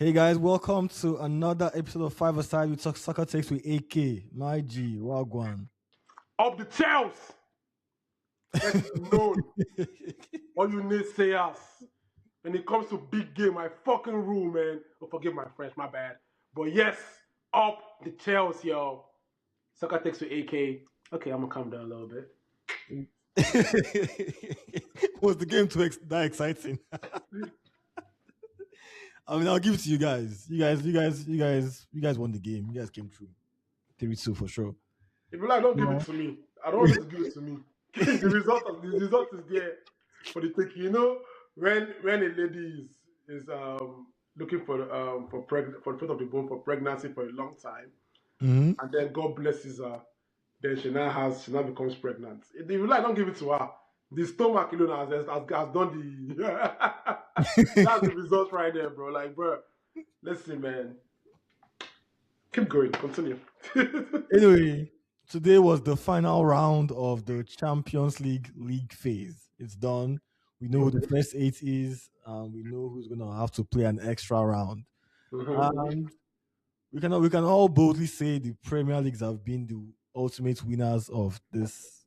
Hey guys, welcome to another episode of Five Aside. We talk soccer takes with AK, my G, Wagwan. Of the Chelsea, let it be known. All you naysayers, when it comes to big game, I fucking rule, man. Oh, forgive my French, my bad. But yes, up the Chelsea, yo. Soccer takes with AK. Okay, I'm gonna calm down a little bit. Was the game that exciting? I mean, I'll give it to you guys. You guys won the game. You guys came through. 3-2 for sure. If you like, don't give it to me. I don't want you to give it to me. the result is there for the taking. You know, when a lady is looking for the foot of the bone for pregnancy for a long time, and then God blesses her, then she now becomes pregnant. If you like, don't give it to her. The stomach alone has done the that's the result right there, bro. Like, bro, listen, man. Keep going, continue. Anyway, today was the final round of the Champions League phase. It's done. We know who the first eight is. We know who's gonna have to play an extra round. And we can all boldly say the Premier Leagues have been the ultimate winners of this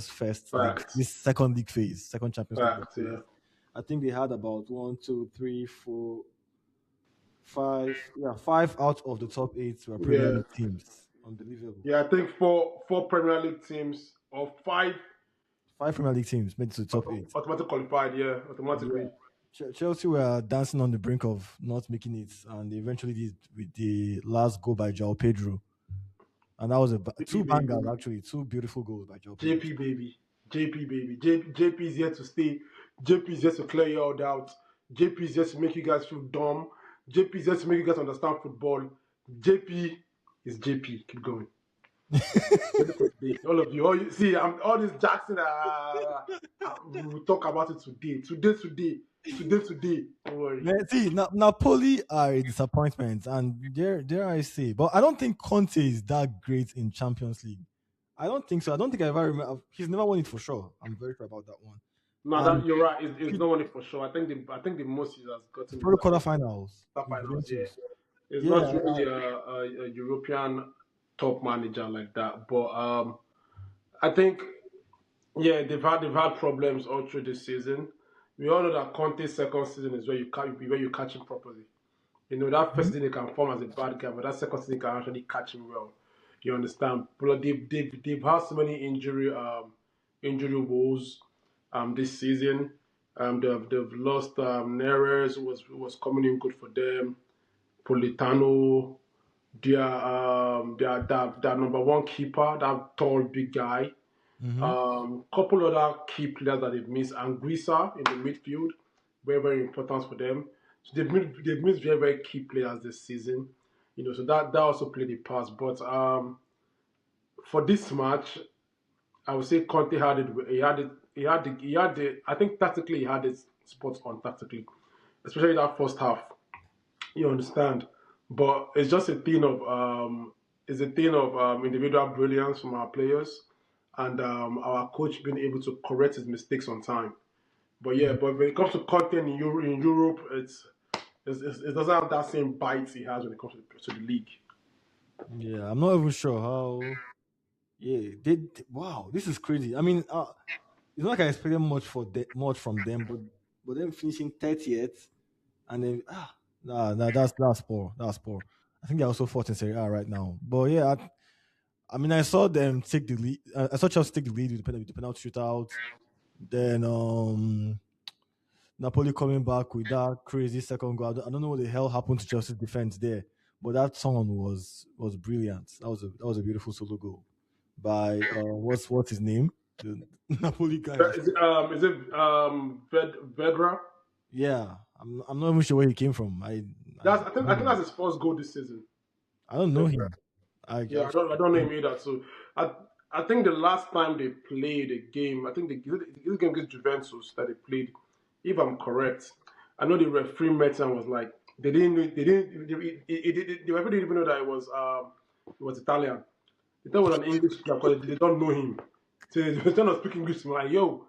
first league, this second league phase, second Champions League phase. Yeah. I think they had about 1, 2, 3, 4, 5. Yeah, 5 out of the top 8 were Premier League teams. Unbelievable. Yeah, I think four Premier League teams or five Premier League teams made it to the top 8. Automatically qualified, yeah, automatically. Yeah. Chelsea were dancing on the brink of not making it, and they eventually did with the last goal by João Pedro. And that was two bangers, actually. Two beautiful goals by João Pedro. JP baby. JP is here to stay. JP is here to clear you all out. JP is here to make you guys feel dumb. JP is here to make you guys understand football. JP is JP. Keep going. all of you. All this Jackson. We will talk about it today. Today. Don't worry. See, Napoli are a disappointment, and dare I say, but I don't think Conte is that great in Champions League. I don't think so. I don't think I ever remember. He's never won it for sure. I'm very sure about that one. No, you're right. It's not won it for sure. I think the most he has gotten for the quarterfinals. Yeah. It's not really a European top manager like that, but I think they've had problems all through this season. We all know that Conte's second season is where you catch him properly. You know, that first season they can form as a bad guy, but that second season can actually catch him well. You understand? But they've had so many injury woes this season. They've lost Neres, who was coming in good for them. Politano, their number one keeper, that tall big guy. Couple other key players that they've missed, Anguissa in the midfield, very, very important for them. So they've missed very, very key players this season. You know, so that also played a part. But for this match, I would say Conte had it. I think tactically he had his spots on tactically, especially that first half. You understand? But it's just a thing of individual brilliance from our players and our coach being able to correct his mistakes on time. But when it comes to Conte in Europe, it doesn't have that same bite he has when it comes to the league. Yeah, I'm not even sure how. Yeah, wow, this is crazy. I mean, it's not like I expected much from them, but them finishing 30th, and then that's poor. That's poor. I think they're also fourth in Serie A right now. But yeah, I mean, I saw them take the lead. I saw Chelsea take the lead with the penalty shootout. Then Napoli coming back with that crazy second goal. I don't know what the hell happened to Chelsea's defense there, but that song was brilliant. That was a beautiful solo goal by what's his name? The Napoli guy. Is it Vedra? Yeah, I'm not even sure where he came from. I think that's his first goal this season. I don't know him. I don't know him either. So I think the last time they played a game, I think this game against Juventus that they played, if I'm correct, I know the referee met and was like the referee didn't even know that it was Italian. They thought it was an English player because they don't know him. So they were trying to speak English to me like, yo,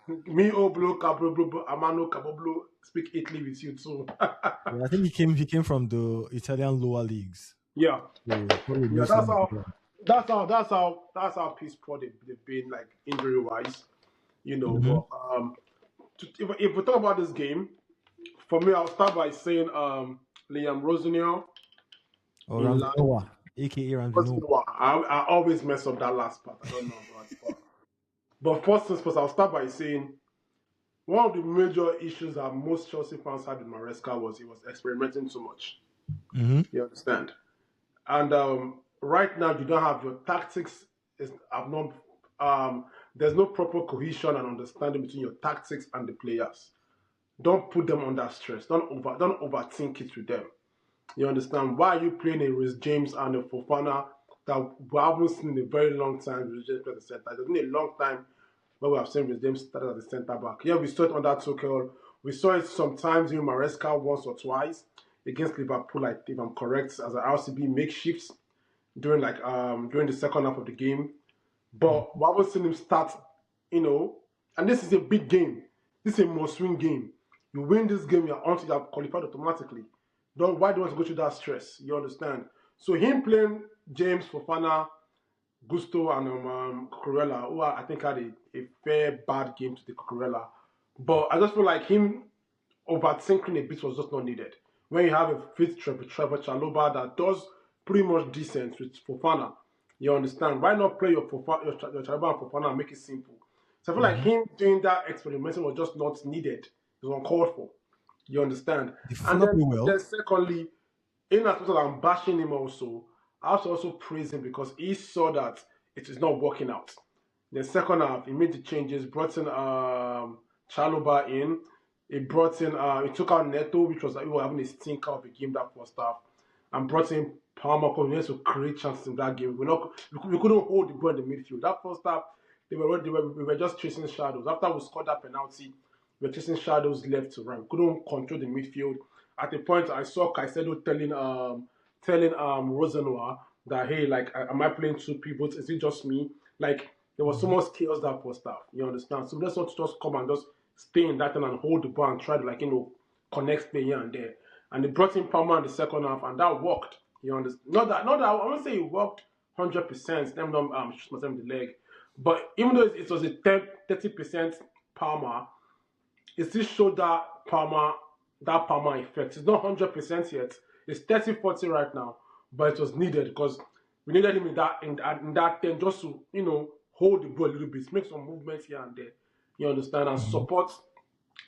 Me, Oblo, Caboblo, Amano, Caboblo, speak Italy with you too. Yeah, I think he came from the Italian lower leagues. Yeah, So probably yeah. knows some. That's how piss poor they've been, like injury wise, you know. Mm-hmm. But if we talk about this game, for me, I'll start by saying Liam Rosenior Or in Ramsey line. Noah, aka Ramsey Noah. Rosenior, I always mess up that last part. I don't know, but first things first, I'll start by saying one of the major issues that most Chelsea fans had with Maresca was he was experimenting too much. Mm-hmm. You understand? And right now, you don't have your tactics. Have not. There's no proper cohesion and understanding between your tactics and the players. Don't put them under stress. Don't overthink it with them. You understand? Why are you playing a Rhys James and a Fofana that we haven't seen in a very long time? Rhys James at the center. It's been a long time where we have seen Rhys James started as a centre back. Yeah, we saw it under Tuchel. We saw it sometimes in Maresca once or twice against Liverpool, like if I'm correct, as an RCB makeshifts during the second half of the game. But we haven't seen him start, you know, and this is a big game. This is a must-win game. You win this game, you're on to you qualified automatically. Why do you want to go through that stress? You understand? So him playing James, Fofana, Gusto, and Cucurella, who I think had a fair bad game to the Cucurella. But I just feel like him overthinking a bit was just not needed. When you have a fit Trevor Chaloba that does pretty much decent with Fofana, you understand? Why not play your Chaloba and Fofana and make it simple? So I feel like Mm-hmm. him doing that experimentation was just not needed. It was uncalled for. You understand? Did And Fofana then, play then well? secondly, in as much as I'm bashing him also, I have to also praise him because he saw that it is not working out. The second half, he made the changes, brought in Chaloba in. He brought in, he took out Neto, which was like, we were having a stinker of a game that first half, and brought in Palmer because we had to create chances in that game. We couldn't hold the ball in the midfield. That first half, we were just chasing shadows. After we scored that penalty, we were chasing shadows left to right. We couldn't control the midfield. At the point, I saw Caicedo telling Rosenoir that, hey, like, am I playing two pivots? Is it just me? Like, there was so Mm-hmm. much chaos that first half. You understand? So we just want to just come and just stay in that thing and hold the ball and try to, like, connect play here and there. And they brought in Palmer in the second half, and that worked. You understand? Not that I won't say it worked 100%. Them don't shoot myself in the leg, but even though it was a 30% Palmer, it still showed that Palmer effect. It's not 100% yet. It's 30-40 right now, but it was needed because we needed him in that 10 just to hold the ball a little bit, make some movements here and there. You understand, and Mm-hmm. support,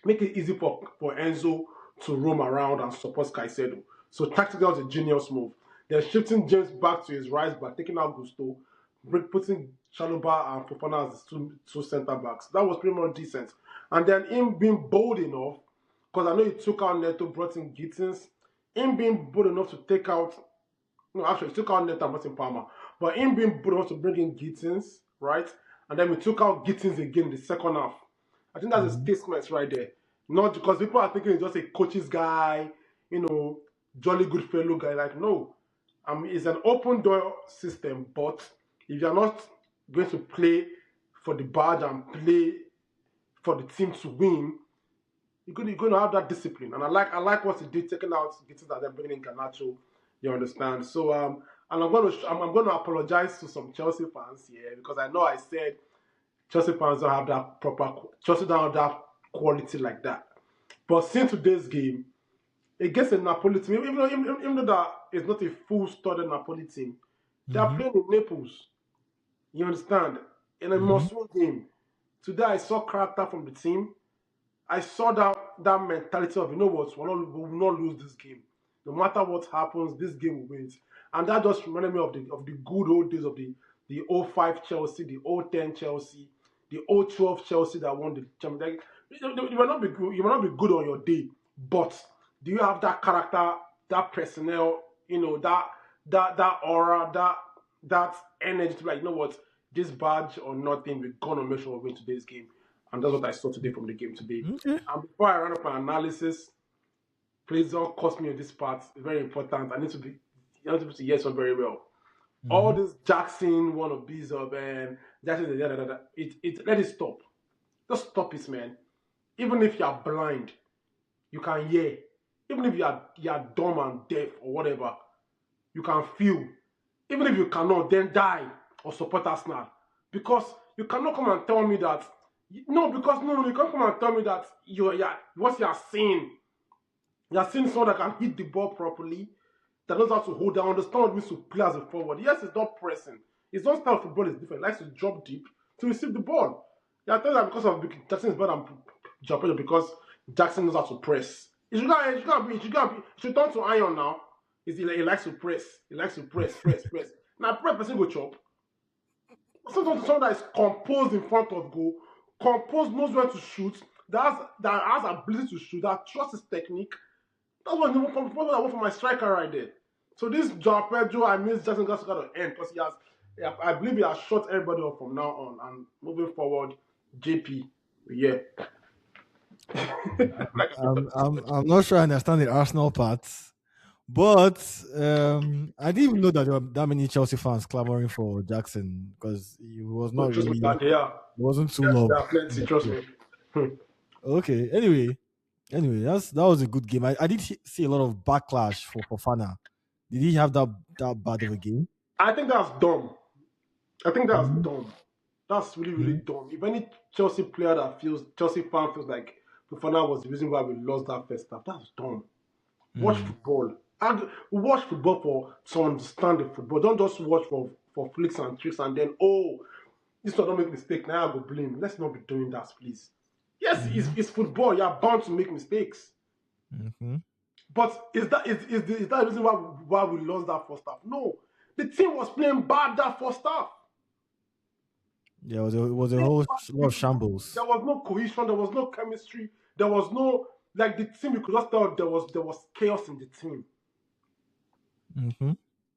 make it easy for Enzo to roam around and support Caicedo. So tactically, was a genius move. They're shifting James back to his right back, taking out Gusto, putting Chaluba and Fofana as the two centre backs. That was pretty much decent. And then him being bold enough, because I know he took out Neto, brought in Gittins. Him being bold enough to take out, no, actually, he took out Neto and brought in Palmer. But him being bold enough to bring in Gittins, right? And then we took out Gittins again in the second half. I think that's a Mm-hmm. statement right there. Not because people are thinking he's just a coach's guy, jolly good fellow guy. Like, no. It's an open door system, but if you're not going to play for the badge and play for the team to win, you're going to have that discipline. And I like what he did, taking out Gittins and then bringing in Garnacho. You understand? So and I'm going to apologize to some Chelsea fans here because I know I said Chelsea fans don't have that proper. Chelsea don't have that quality like that. But since today's game against a Napoli team, even though that is not a full-studded Napoli team, they are Mm-hmm. playing in Naples. You understand? In a Mm-hmm. must-win game. Today I saw character from the team. I saw that mentality of, what, we will not lose this game. No matter what happens, this game will win. And that just reminded me of the good old days of the 05 Chelsea, the 010 Chelsea, the 012 Chelsea that won the Champions League. You might not be good. You might not be good on your day, but do you have that character, that personnel, that aura, that energy to be like, what, this badge or nothing, we're gonna make sure we win today's game. And that's what I saw today from the game today. Okay. And before I run up an analysis, please don't cost me on this part. It's very important. You need to hear some very well. All Mm-hmm. this Jackson wannabes of Jackson, it let it stop. Just stop it, man. Even if you're blind, you can hear. Even if you're dumb and deaf or whatever, you can feel. Even if you cannot, then die or support Arsenal. Because you cannot come and tell me that. No, because no, you can't come and tell me that what you are seeing. You are seeing someone that can hit the ball properly, that knows how to hold down, understand what it means to play as a forward. Yes, it's not pressing. His own style of football is different. He likes to drop deep to receive the ball. Yeah, I tell you that because of Jackson is better than João Pedro because Jackson knows how to press. It should turn to iron now. He likes to press. He likes to press. Now press person go chop. Someone that is composed in front of goal, composed, knows where to shoot, that has ability to shoot, that trusts his technique. That's what I want for my striker right there. So this João Pedro, I miss Jackson got to end because I believe he has shut everybody up from now on and moving forward. JP, yeah. I'm not sure I understand the Arsenal part, but I didn't even know that there were that many Chelsea fans clamoring for Jackson because he was not Trust really, me, man, yeah, he wasn't too there loved. are plenty. Trust me. Okay. Anyway, that was a good game. I did see a lot of backlash for Fofana. Did he have that bad of a game? I think that's dumb. I think that's Mhm. dumb. That's really dumb. If any Chelsea player that feels Chelsea fan feels like Fofana was the reason why we lost that first half, that's dumb. Watch football. And watch football to understand the football. Don't just watch for flicks and tricks and then this one don't make mistake. Now I go blame. Let's not be doing that, please. Yes, it's football. You're bound to make mistakes. Mhm. But is that the reason why we lost that first half? No. The team was playing bad that first half. Yeah, it was a whole lot of shambles. There was no cohesion. There was no chemistry. There was no like the team. You could just tell there was chaos in the team. Mm-hmm.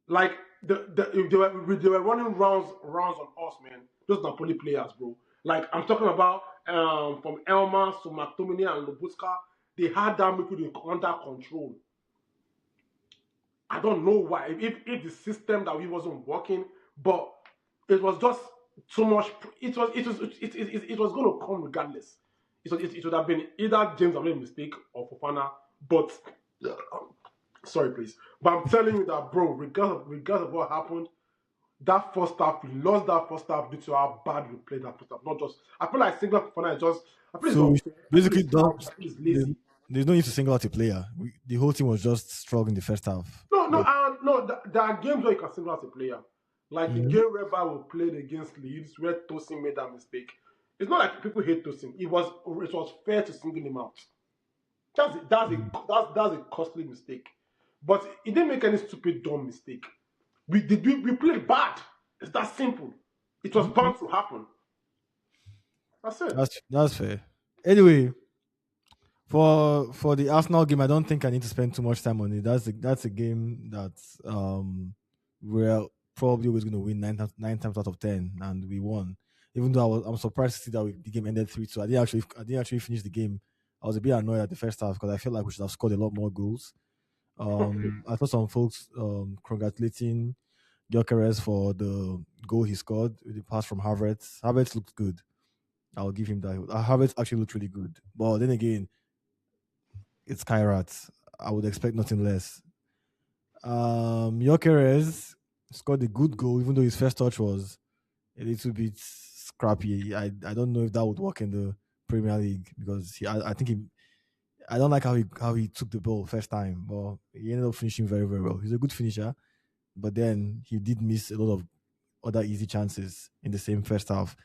Like they were running rounds on us, man. Those Napoli players, bro. Like I'm talking about from Elmas to McTominay and Lobuska, they had that midfield under control. I don't know why. If the system that we wasn't working, but it was just too much. It was going to come regardless. It would have been either James have made a mistake or Fofana, but sorry, please. But I'm telling you that, bro, regardless of what happened, that first half, we lost that first half due to how bad we played that first half. Not just, I feel like single Fofana is just, I feel it's So unfair. I feel basically, it's bad. I feel it's lazy. there's no need to single out a player. The whole team was just strong in the first half. No. There are games where you can single out a player. Like the Mhm. game whereby we played against Leeds, where Tosin made that mistake. It's not like people hate Tosin. It was fair to single him out. That's a costly mistake. But he didn't make any stupid dumb mistake. We played bad. It's that simple. It was bound to happen. That's it. That's fair. Anyway, for the Arsenal game, I don't think I need to spend too much time on it. That's a game that we're probably always going to win nine times out of 10, and we won. Even though I'm surprised to see that the game ended 3-2. I didn't actually finish the game. I was a bit annoyed at the first half because I felt like we should have scored a lot more goals. I saw some folks congratulating Gyökeres for the goal he scored with the pass from Havertz. Havertz looked good. I'll give him that. Havertz actually looked really good. But then again, it's Kairat. I would expect nothing less. Gyökeres scored a good goal, even though his first touch was a little bit scrappy. I don't know if that would work in the Premier League because I think I don't like how he took the ball first time, but he ended up finishing very, very well. He's a good finisher, but then he did miss a lot of other easy chances in the same first half.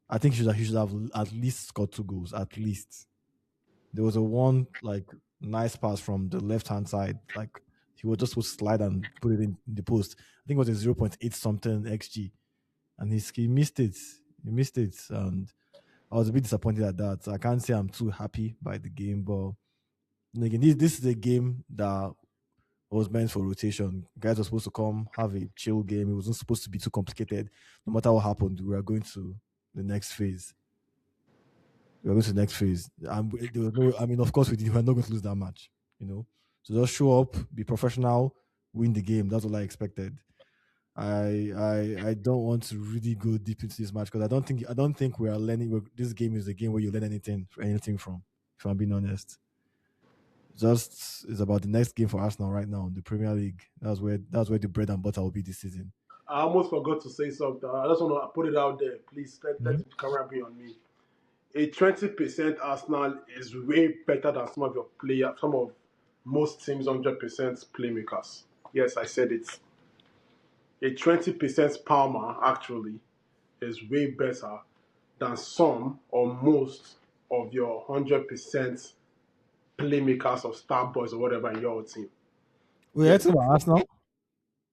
I think he should have at least scored 2 goals. At least there was a one like nice pass from the left hand side, like he was just supposed to slide and put it in the post. I think it was a 0.8 something xg, and he missed it. He missed it, and I was a bit disappointed at that. So I can't say I'm too happy by the game, but again, this is a game that was meant for rotation. Guys were supposed to come have a chill game. It wasn't supposed to be too complicated. No matter what happened, we were going to the next phase. We were going to the next phase. There was no, I mean, of course, we were not going to lose that match. So just show up, be professional, win the game. That's all I expected. I don't want to really go deep into this match because I don't think we are learning. This game is a game where you learn anything from. If I'm being honest, just it's about the next game for Arsenal right now in the Premier League. That's where the bread and butter will be this season. I almost forgot to say something. I just want to put it out there. Please let Mhm. the camera be on me. A 20% Arsenal is way better than some of your players, some of most teams' 100% playmakers. Yes, I said it. A 20% Palmer actually is way better than some or most of your 100% playmakers or star boys or whatever in your team. We're Yes. talking about Arsenal.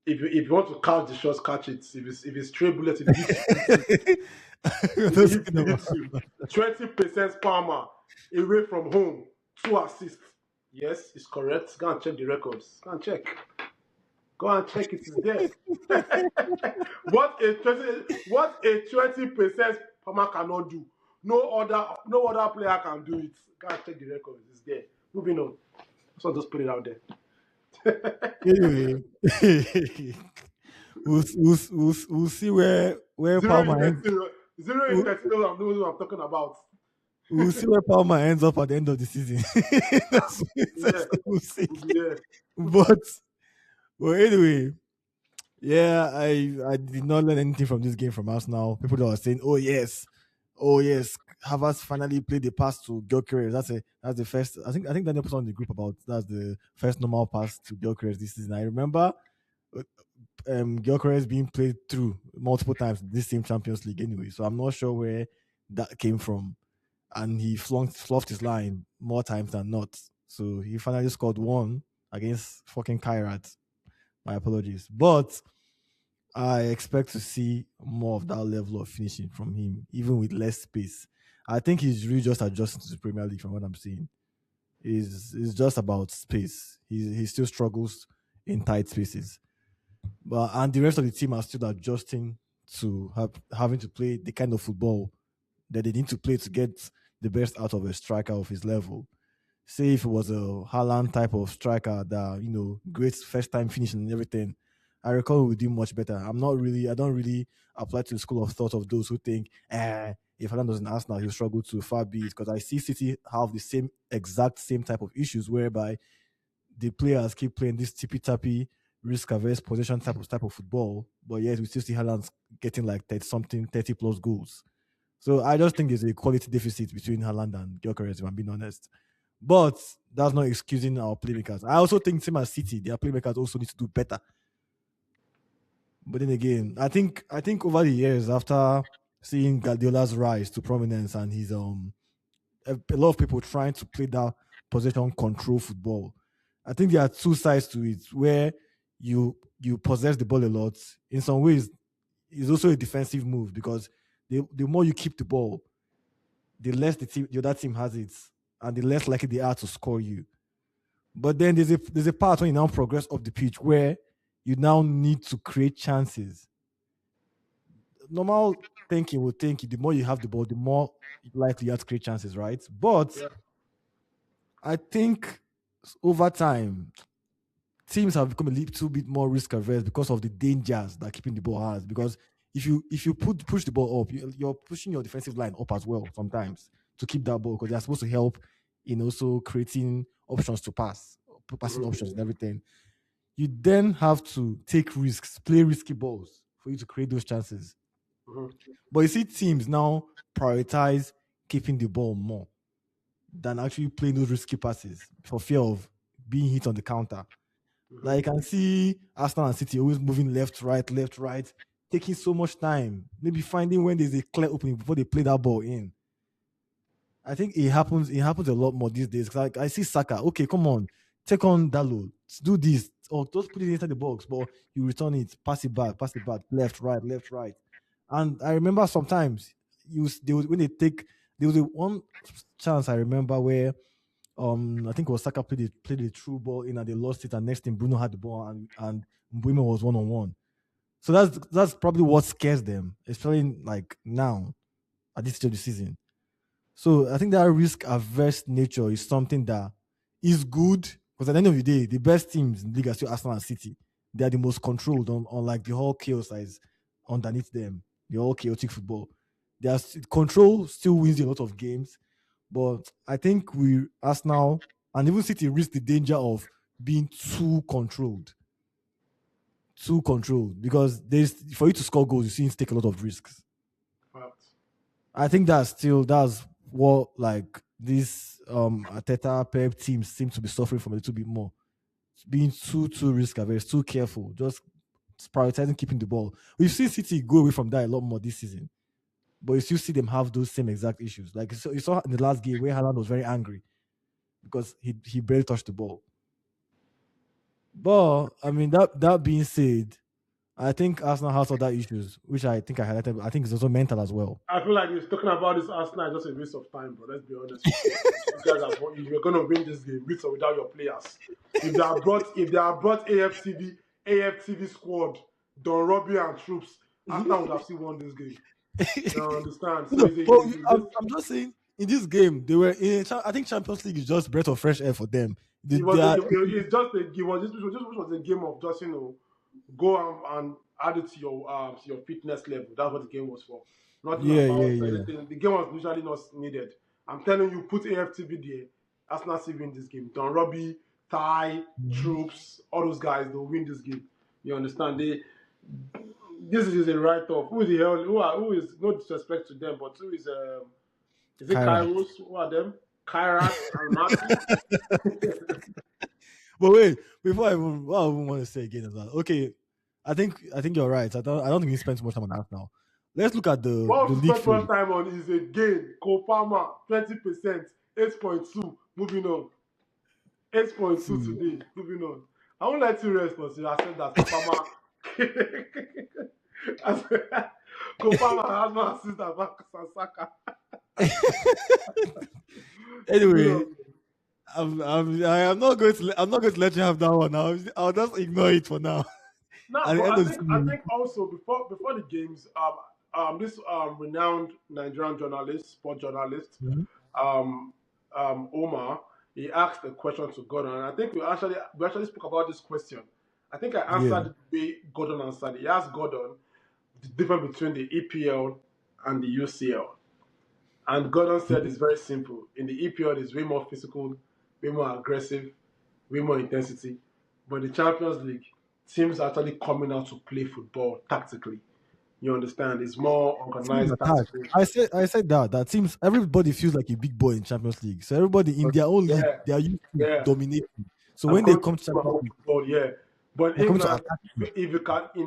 If you want to catch the shots, catch it. If it's straight bullets, if it hits you, it hits you. We're If it not hits talking you, it about. hits you. 20% Palmer away from home, 2 assists. Yes, it's correct. Go and check the records. Go and check. Go and check it is there. what a 20% Palmer cannot do. No other player can do it. Go and check the records. It's there. Moving on. So I'll just put it out there. Anyway, we'll see where Zero Palmer in ends. 13. Zero in We'll, 13. Knows what I'm talking about. we'll see where Palmer ends up at the end of the season. Yeah, We'll see. we'll be there. But well, anyway, yeah, I did not learn anything from this game from Arsenal. People that were saying, oh yes, Havertz finally played the pass to Gyökeres. That's the first. I think Daniel put on the group about that's the first normal pass to Gyökeres this season. I remember Gyökeres being played through multiple times in this same Champions League anyway. So I'm not sure where that came from. And he fluffed his line more times than not. So he finally scored one against fucking Kairat. My apologies. But I expect to see more of that level of finishing from him, even with less space. I think he's really just adjusting to the Premier League from what I'm seeing. Is just about space. He still struggles in tight spaces. But and the rest of the team are still adjusting to having to play the kind of football that they need to play to get the best out of a striker of his level. Say if it was a Haaland type of striker that great first time finishing and everything, I recall we would do much better. I don't really apply to the school of thought of those who think, if Haaland was in Arsenal, he'll struggle to far be it. Because I see City have the exact same type of issues whereby the players keep playing this tippy tappy, risk averse possession type of football, but yet we still see Haaland getting like 30 something, 30 plus goals. So I just think there's a quality deficit between Haaland and Gyökeres, if I'm being honest. But that's not excusing our playmakers. I also think same as City, their playmakers also need to do better. But then again, I think over the years after seeing Guardiola's rise to prominence and his a lot of people trying to play that possession control football. I think there are two sides to it where you possess the ball a lot. In some ways, it's also a defensive move because the more you keep the ball, the less the other team has it, and the less likely they are to score you. But then there's a part when you now progress up the pitch where you now need to create chances. Normal thinking would think the more you have the ball, the more likely you have to create chances, right? But Yeah. I think over time, teams have become a little bit more risk averse because of the dangers that keeping the ball has. Because if you push the ball up, you're pushing your defensive line up as well sometimes to keep that ball because they're supposed to help in also creating options to passing Mm-hmm. options and everything. You then have to take risks, play risky balls for you to create those chances. Mm-hmm. But you see, teams now prioritize keeping the ball more than actually playing those risky passes for fear of being hit on the counter. Like I can see Arsenal and City always moving left, right, taking so much time. Maybe finding when there's a clear opening before they play that ball in. I think it happens. It happens a lot more these days. Like I see Saka. Okay, come on, take on Dalo. Do this or just put it inside the box, but you return it, pass it back, left, right. And I remember sometimes when they take there was a one chance I remember where I think it was Saka played the true ball in and they lost it, and next thing Bruno had the ball and Mbeumo was 1-on-1. So that's probably what scares them, especially like now at this stage of the season. So I think that risk averse nature is something that is good because at the end of the day, the best teams in the league are still Arsenal and City. they are the most controlled on like the whole chaos that is underneath them, the whole chaotic football. Control still wins a lot of games, but I think we Arsenal and even City risk the danger of being too controlled because there's for you to score goals, you seem to take a lot of risks. Facts. I think that's what like these Ateta Pep teams seem to be suffering from a little bit more. Being too risk averse, too careful, just prioritizing keeping the ball. We've seen City go away from that a lot more this season, but you still see them have those same exact issues. Like you saw in the last game where Haaland was very angry because he barely touched the ball. But I mean that being said, I think Arsenal has other issues, which I think I highlighted. But I think it's also mental as well. I feel like he's talking about this Arsenal is just a waste of time, bro. Let's be honest with you. You guys are if you're gonna win this game, with or without your players. If they are brought AFTV squad, Don Robbie and troops, Arsenal would have still won this game. You understand? So I'm just saying in this game they were in. I think Champions League is just breath of fresh air for them. it's just which was a game of just go and add it to your fitness level. That's what the game was for. Nothing about anything. The game was usually not needed. I'm telling you, put AFTV there. Arsenal still win this game. Don Robbie, Ty, Troops, all those guys, they'll win this game. You understand? This is a write-off. Who the hell? Who is no disrespect to them, but who is it Kairos? Who are them? Kairat and Martin. But wait, before what I even want to say again is that okay, I think you're right. I don't think we spend too much time on that now. Let's look at the league spent much time on is a gain. Copama 20%, 8.2. Moving on. 8.2 today. Moving on. I won't let you rest, but I said that Copama. Copama has no assistant back Sasaka. Anyway. I'm not going to let you have that one now. I'll just ignore it for now. No, I think also before the games, this renowned Nigerian journalist, sport journalist, Omar, he asked a question to Gordon, and I think we actually spoke about this question. I think I answered the way Gordon answered. He asked Gordon the difference between the EPL and the UCL, and Gordon said it's very simple. In the EPL, it's way more physical, way more aggressive, way more intensity. But the Champions League, teams are actually coming out to play football tactically. You understand? It's more organized. I said that teams, everybody feels like a big boy in Champions League. So everybody in their own league, they are used to dominating. So when they come to Champions League, football, but in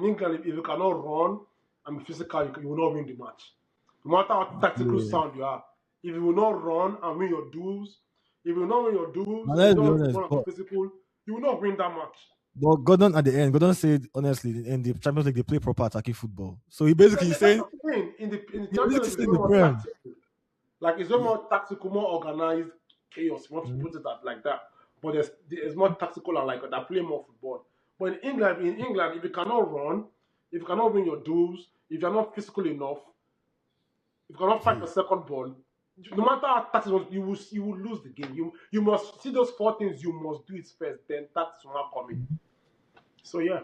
England, if you cannot run and be physical, you will not win the match. No matter how tactical sound you are, if you will not run and win your duels, if you will not win your duels, you don't run physical, you will not win that match. But Gordon at the end, Gordon said honestly, in the Champions League they play proper attacking football. So he basically saying in the Champions League, it's more tactical. Like it's more tactical, more organized chaos. You want to put it like that. But there's more tactical and like that play more football. But in England, if you cannot run, if you cannot win your duels, if you're not physical enough, if you cannot fight the second ball, no matter how tactical you will lose the game. You must see those 4 things. You must do it first. Then tactics will not come in. So yeah.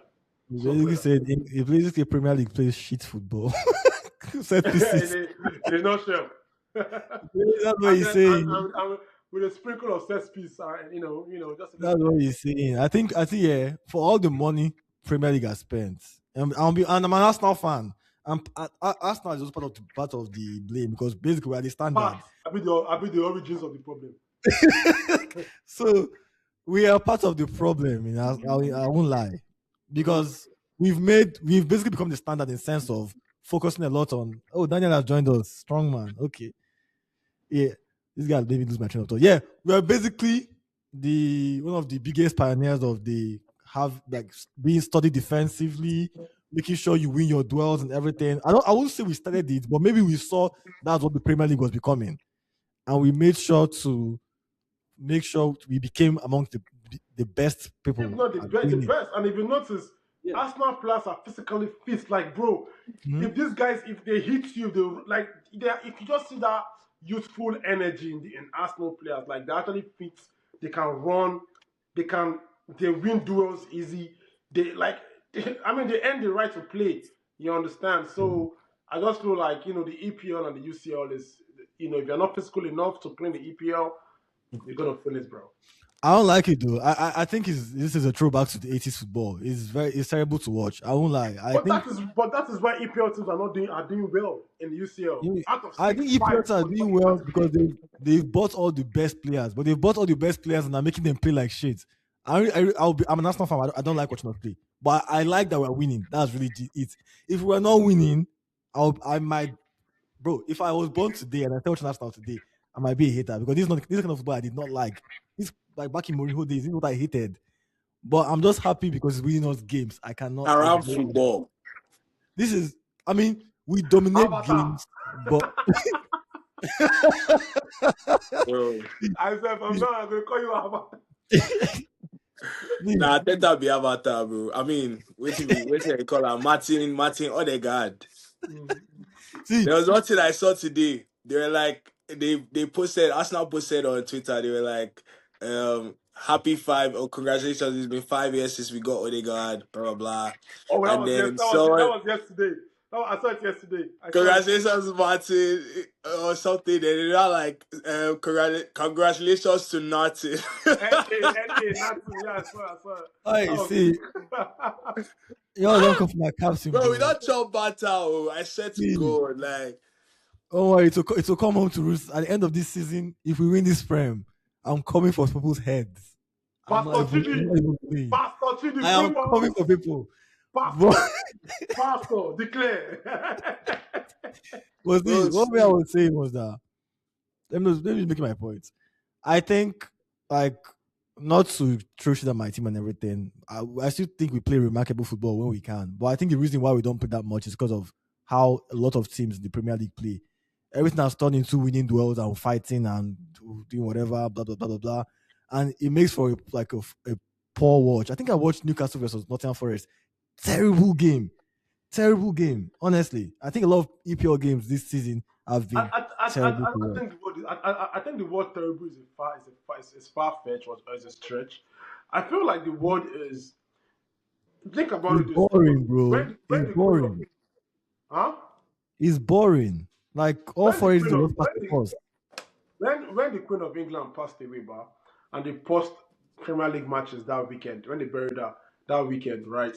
Basically said he plays the Premier League plays shit football. Set pieces. They're not sure. That's what he's saying. With a sprinkle of set piece, just. That's what he's saying. I think for all the money Premier League has spent, and I'm an Arsenal fan. Arsenal is also part of the blame because basically we're the standard. I'll be the origins of the problem. So we are part of the problem. I won't lie, because we've basically become the standard in the sense of focusing a lot on. Oh, Daniel has joined us, strong man. Okay, yeah, this guy made me lose my train of thought. Yeah, we are basically one of the biggest pioneers of the being studied defensively, making sure you win your duels and everything. I won't say we started it, but maybe we saw that's what the Premier League was becoming, and we made sure to make sure we became among the best people. If not the best. And if you notice, Arsenal players are physically fit. Like, bro, if these guys, if they hit you, if you just see that youthful energy in Arsenal players, like they're actually fit. They can run. They win duels easy. They I mean, they earn the right to play. You understand? So I just feel like the EPL and the UCL is if you're not physical enough to play in the EPL, you're gonna feel it, bro. I don't like it though. I think this is a throwback to the 80s football. It's terrible to watch. I won't lie. I But think that is why EPL teams are doing well in the UCL. you know, Out of I six, think five EPLs are doing qualifying well because participants. they've bought all the best players, but they've bought all the best players and are making them play like shit. I'm an Arsenal fan. I don't like watching us play, but I like that we're winning. That's really it. If we're not winning, I might, bro. If I was born today and I started watching Arsenal today, I might be a hater because this kind of football I did not like. This like back in Mourinho days. This is what I hated. But I'm just happy because it's winning us games. I cannot Around ignore it. football. This is, I mean, we dominate Avatar. games, but Bro. I said, I'm gonna call you Avatar. Nah, I think that'll be Avatar, bro. I mean, wait till they call her Martin Odegaard. see, There was one thing I saw today. They were like, they posted, Arsenal posted on Twitter, they were like, happy 5 or congratulations, it's been 5 years since we got Odegaard, blah blah blah. Oh, And then that someone, was yesterday. No, I saw it yesterday. congratulations, Martin, or something. And they're not like, congratulations to Martin. Nothing. Yeah, I saw it. I Oh. see. Y'all don't come from my captain, Bro, bro. we don't chop batter. I said to See. God, like, Don't worry, it will come home to roost at the end of this season. If we win this prem, I'm coming for people's heads. I'm not Pastor even playing. Chidi, I am coming for people. Pastor, declare. What I was saying was that let me make my point. I think like not to throw shit at my team and everything. I still think we play remarkable football when we can. But I think the reason why we don't play that much is because of how a lot of teams in the Premier League play. Everything has turned into winning duels and fighting and doing whatever, blah blah blah blah blah, and it makes for a poor watch. I think I watched Newcastle versus Nottingham Forest. Terrible game. Honestly, I think a lot of EPL games this season have been terrible. I think the word terrible is far fetched or is a stretch. I feel like the word is. Think about It's it. boring, bro. It's boring. Huh? It's boring. Like all four is the first. When the Queen of England passed away, and they post Premier League matches that weekend, when they buried her that weekend, right?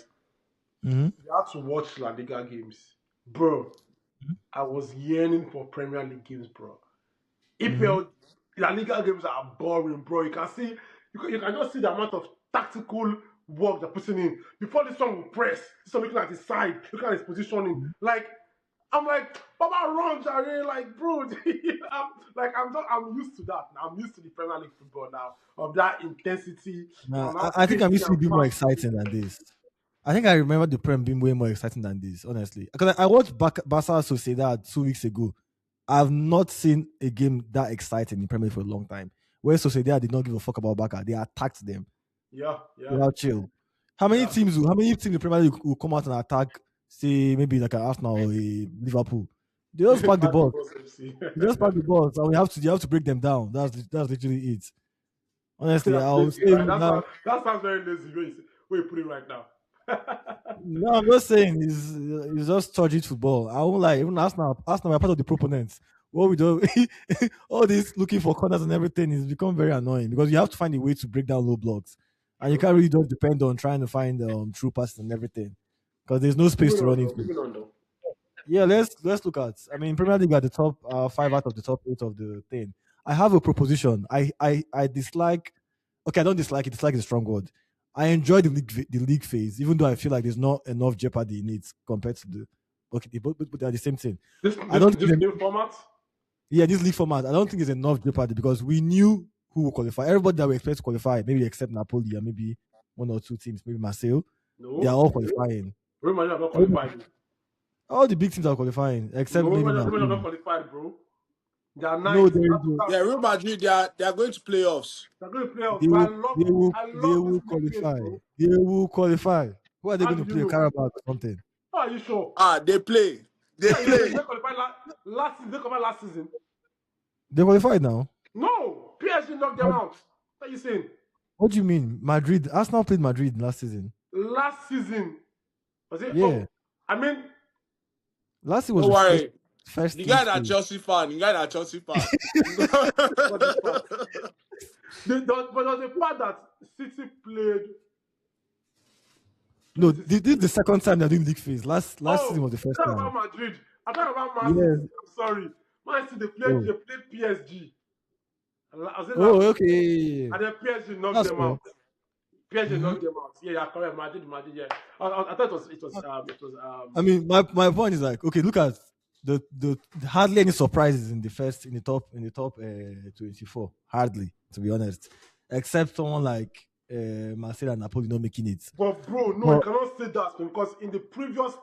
Mm-hmm. You had to watch La Liga games, bro. I was yearning for Premier League games, bro. EPL, La Liga games are boring, bro. You can see, you can just see the amount of tactical work they're putting in. Before this one will press, this one looking at his side, looking at his positioning. Like, I'm like, Baba run, Jare, like, bro. I'm used to that. I'm used to the Premier League football now, of that intensity. Nah, I think I'm used to be more exciting than this. I think I remember the Prem being way more exciting than this, honestly. Because I watched Barca Sociedad 2 weeks ago. I've not seen a game that exciting in Premier League for a long time. Where Sociedad did not give a fuck about Barca. They attacked them. Yeah. Without chill. How many teams in the Premier League will come out and attack, say, maybe like an Arsenal or a Liverpool? They just pack the ball. They just pack the balls, and you have to break them down. That's literally it. Honestly, I'll say that sounds very lazy where you put it right now. No, I'm just saying it's just turgid football. I won't lie. Even Arsenal are part of the proponents. What we do, all this looking for corners and everything is become very annoying because you have to find a way to break down low blocks, and you can't really just depend on trying to find true passes and everything because there's no space to run into. Yeah, let's look at. I mean, Premier League are the top 5 out of the top 8 of the thing. I have a proposition. I dislike. Okay, I don't dislike it. Dislike is a strong word. I enjoy the league phase, even though I feel like there's not enough jeopardy in it compared to the. Okay, but they're the same thing. This new format. Yeah, this league format. I don't think there's enough jeopardy because we knew who will qualify. Everybody that we expect to qualify, maybe except Napoli and maybe 1 or 2 teams, maybe Marseille. No, they are all qualifying. Real Madrid are not qualifying. All the big teams are qualifying except maybe Napoli. Real Madrid are not qualified, bro. They are nice. Yeah, Real Madrid, they are going to playoffs. They're going to playoffs. They will qualify. They will qualify. Who are they going to play? Carabao or something? Are you sure? They play. They qualified last season. They qualified last season. They qualified now? No, PSG knocked them out. What are you saying? What do you mean? Arsenal played Madrid last season. Last season, Was it? Yeah. Oh, I mean, Last year was Don't the worry. first The guy league that phase. Chelsea fan. what the fuck? But there was a part that City played. No, this is the second time they're doing league phase. Last season was the I'm first talking time. about Madrid. I'm talking about Man Yes. City. I'm sorry. Man City Oh. they played PSG. Oh, okay. And then PSG knocked That's them fair. out. PSG knocked them out. Yeah, correct. Madrid, yeah. I thought it was. I mean, my point is like, okay, look at the hardly any surprises in the top 24. Hardly, to be honest, except someone like Marseille and Napoli not making it. But bro, no, you cannot say that because in the previous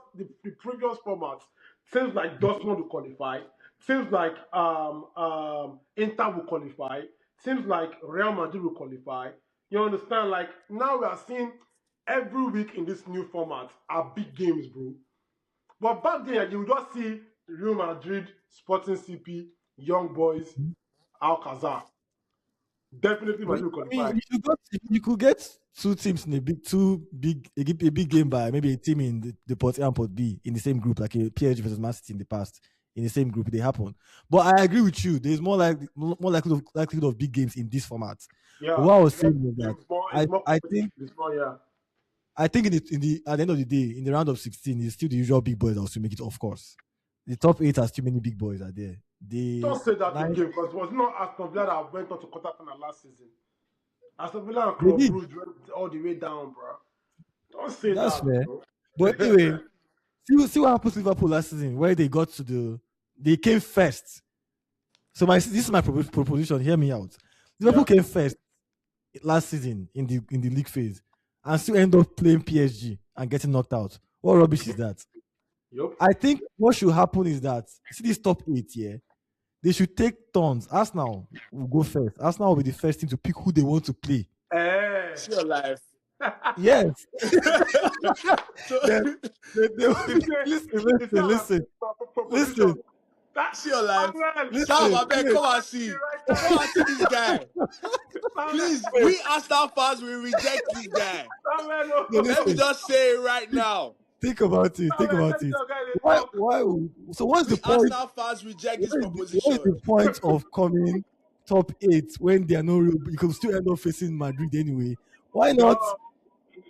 format, seems like Dortmund will qualify. Seems like Inter will qualify. Seems like Real Madrid will qualify. You understand? Like now we are seeing every week in this new format are big games, bro. But back then you would just see Real Madrid, Sporting CP, Young Boys, Alcazar. Definitely Madrid will qualify. You could get two teams in a big game by maybe a team in the Port A and Port B in the same group, like a PSG versus Man City in the past. In the same group, they happen. But I agree with you. There's more likelihood of big games in this format. Yeah. But what I was saying was that I think in the at the end of the day, in the round of 16, it's still the usual big boys that will still make it, of course. The top 8 has too many big boys are there. Don't say that again because it was not Aston Villa that went on to quarterfinal last season. Aston Villa and Club Brugge went all the way down, bro. Don't say That's that. fair. Bro. But anyway, see what happened to Liverpool last season, where they got to they came first. So this is my proposition. Hear me out. Liverpool came first last season in the league phase, and still end up playing PSG and getting knocked out. What rubbish is that? Yep. I think what should happen is that see this top 8 here. They should take turns. Arsenal will go first. Arsenal will be the first team to pick who they want to play. It's your life. Yes. Listen. That's your life. Come and see. Come and see this guy. Please, we Arsenal fans will reject this guy. Let me just say it right now. Think about it. Why? So what's the point? Arsenal fans reject this proposition. What is the point of coming top 8 when they are no real? You can still end up facing Madrid anyway. Why not?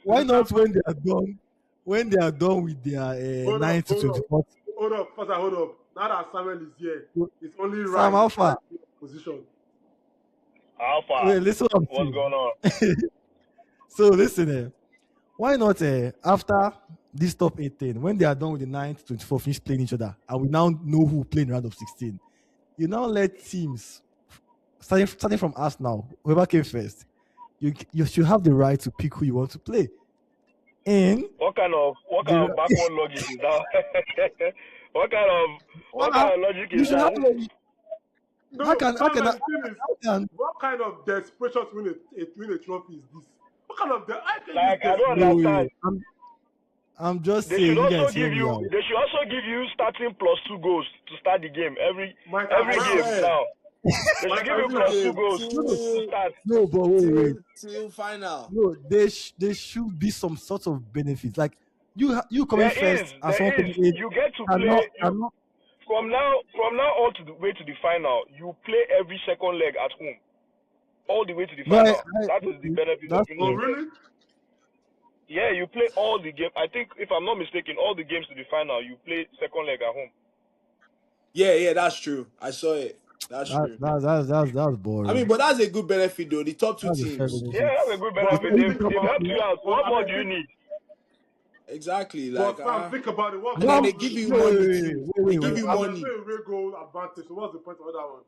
Why not when they are done? When they are done with their 9 to 24. Hold up. Now that Samuel is here, it's only right. Sam Alpha position. Alpha. Wait, listen. What's going on? So listen, why not after this top 18, when they are done with the 9 to 24, finish playing each other, and we now know who will play in the round of 16, you now let teams starting from us now, whoever came first, you should have the right to pick who you want to play. And what kind of backward logic is that? what kind of logic is that? What kind of desperation to win a trophy is this? What kind of I don't understand. I'm just saying. They should also give you starting +2 goals to start the game every game now. They should give you +2 goals to start. No, but wait. Till final. No, there should be some sort of benefits. Like you coming first. You get to play. From now on to the way to the final, you play every second leg at home. All the way to the final. That is the benefit of it. Oh, really? Yeah, you play all the games. I think, if I'm not mistaken, all the games to the final, you play second leg at home. Yeah, that's true. I saw it. That's true. That's boring. I mean, but that's a good benefit, though. The top 2 teams. Yeah, that's a good benefit. They've helped you out. What more do you need? Exactly. Like, think about it. And then they give you money. They give you money. Away goal advantage. So what's the point of that one?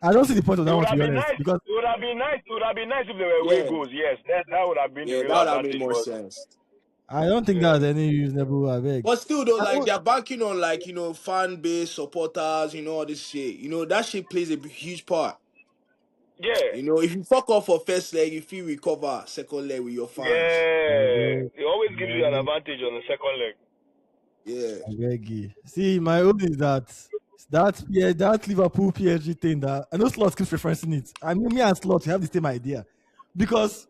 I don't see the point of that one, to be honest. Because it would have been nice if they were away goals. Yes, that would have been. Yeah, that would have made more sense. I don't think that's any reasonable. But still, though, like they're banking on fan base, supporters, all this shit. That shit plays a huge part. Yeah. If you fuck off for first leg, if you recover second leg with your fans. Yeah. It always gives you an advantage on the second leg. Yeah. See, my own is that Liverpool PSG thing that I know Slot keeps referencing it. I mean, me and Slot have the same idea. Because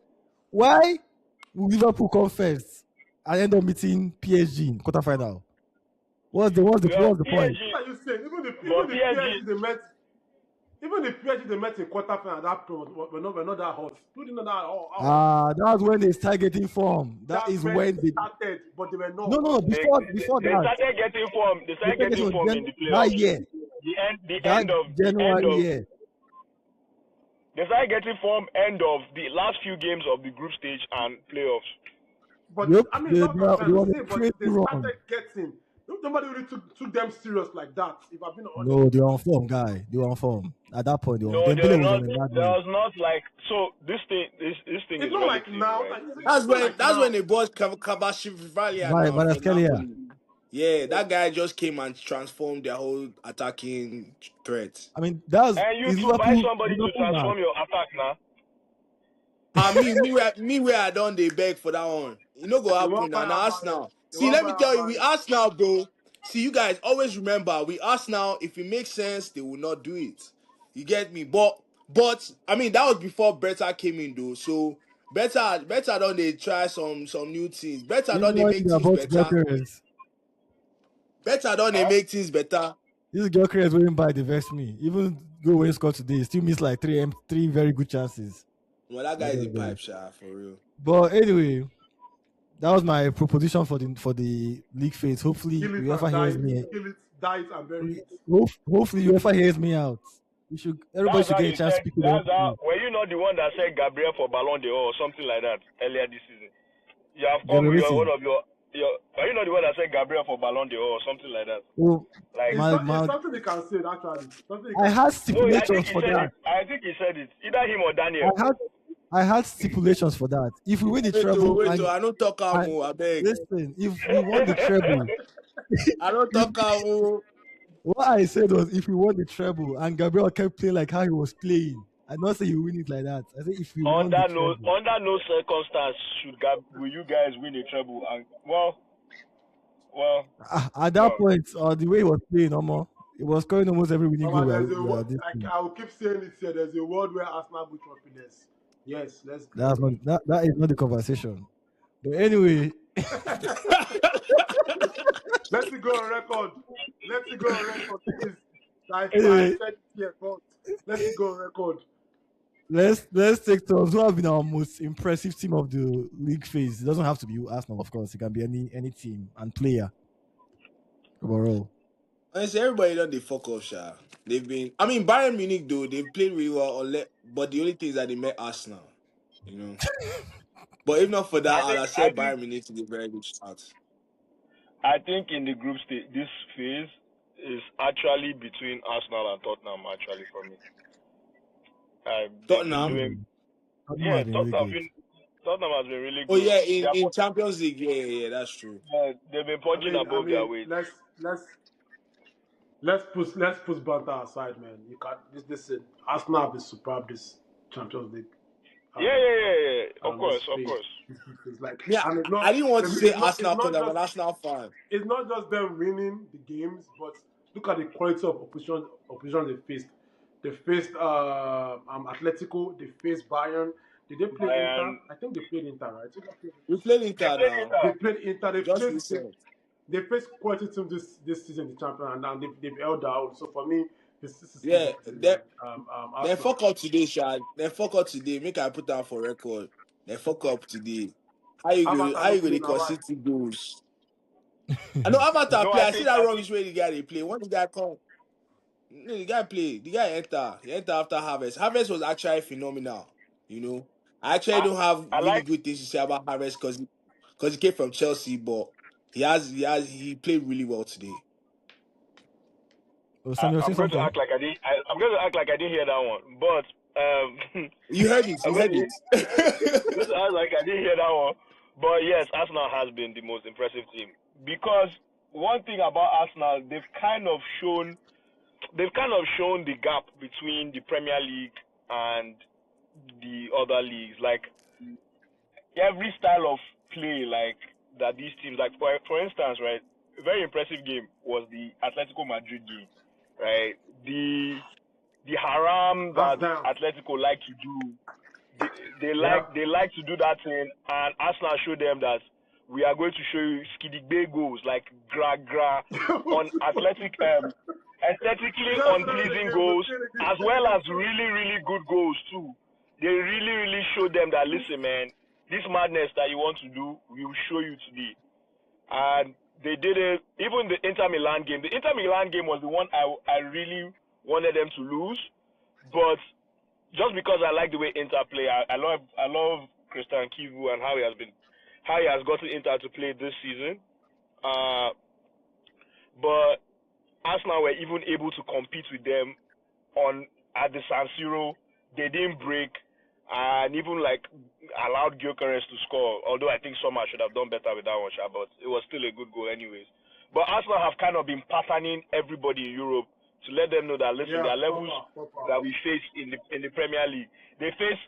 why will Liverpool come first and end up meeting PSG in quarterfinal. What's the point? What are you saying? Even if PSG they met in quarterfinal, that we're not that hot. Who didn't know that? That's when they start getting form. That's when they started, but they were not. No, before They that. started getting form. They started getting form in the playoffs. That year. The end of January year. They started getting form end of the last few games of the group stage and playoffs. But I mean, they started getting. Nobody really took them serious like that. If I've been honest. No, they were on form, guy. They were on form at that point. There was not like so. This thing it's is not like now. Right? That's when they bought Kabashvili Napoli. Yeah, that guy just came and transformed their whole attacking threat. I mean, that's and you to buy somebody to transform your attack now. Me where I done they beg for that one. You know go happen now. Arsenal. See, let me tell you, we Arsenal, bro. See, you guys always remember, we Arsenal. If it makes sense, they will not do it. You get me? But I mean that was before Better came in though. So better don't they try some new things. Better don't they make things better. Gyökeres. Better don't they make things better. This Gyökeres wouldn't buy the vest me. Even go away score today, still miss like three very good chances. Well, that guy is a pipe shot for real. But anyway, that was my proposition for the league phase. Hopefully, UEFA hears me. Hopefully, UEFA hears me out. Everybody should get a chance to speak about it. Were you not the one that said Gabriel for Ballon d'Or or something like that earlier this season? You have come with one of your. Are you not the one that said Gabriel for Ballon d'Or or something like that? Oh, like it's something they can say actually. I had stipulations for that. I think he said it. Either him or Daniel. I had stipulations for that. If we win the treble, I don't talk about I beg. Listen, if we won the treble, I don't talk about. What I said was if we won the treble and Gabriel kept playing like how he was playing, I not say you win it like that. I say if we won the treble. Under no circumstance will you guys win a treble. And well. At that point, the way he was playing, it was scoring almost every winning goal. I will keep saying it here. There's a world where Arsenal will trophiness. Yes, let's. That is not the conversation. But anyway. Let's go on record. Please. I said here, but let's go on record. Let's take turns. Who have been our most impressive team of the league phase? It doesn't have to be Arsenal, of course. It can be any team and player overall. Honestly, everybody done the fuck off, Sha. They've been. I mean, Bayern Munich though they've played really well, but the only thing is that they met Arsenal. You know. But if not for that, I'd have said Bayern Munich to be a very good start. I think in the group stage, this phase is actually between Arsenal and Tottenham. Actually, for me. Tottenham. Tottenham has been really good. Oh yeah, in Champions League, yeah, that's true. They've been punching above their weight. Let's put banter aside, man. You can't. Listen, Arsenal have been superb this Champions League. Yeah. Of course. It's like, I didn't want to say Arsenal because I'm an Arsenal fan. It's not just them winning the games, but look at the quality of opposition they faced. They faced Atletico. They faced Bayern. Did they play Inter? I think they played Inter, right? We played Inter now. They played Inter. They faced quality team this season, the champion, and they've held out. So for me, this is they fuck up today, Shad. They fuck up today. Make I put that for record. They fuck up today. How you going to concede 2 goals? I know Avatar play. I see that rubbish way the guy they play. When the guy come, the guy play. The guy enter. He enter after Harvest. Harvest was actually phenomenal. You know, I actually don't have really good things to say about Harvest because he came from Chelsea, but he played really well today. I'm going to act like I didn't hear that one, but you heard it. I'm going to act like I didn't hear that one, but yes, Arsenal has been the most impressive team because one thing about Arsenal, they've kind of shown the gap between the Premier League and the other leagues. Like every style of play, like that these teams, like for instance, right, a very impressive game was the Atletico Madrid game, right? The haram that Atletico like to do, they like to do that thing, and Arsenal showed them that we are going to show you skiddy goals like gra on aesthetically unpleasing goals, as well as really, really good goals too. They really, really showed them that, listen, man, this madness that you want to do, we will show you today. And they did it. Even the Inter Milan game. The Inter Milan game was the one I really wanted them to lose, but just because I like the way Inter play, I love Christian Kivu and how he has gotten Inter to play this season. But Arsenal were even able to compete with them at the San Siro. They didn't break and even allowed Gyökeres to score. Although I think Sommer should have done better with that one, but it was still a good goal anyways. But Arsenal have kind of been patterning everybody in Europe to let them know that, listen, there are levels that we face in the Premier League. They face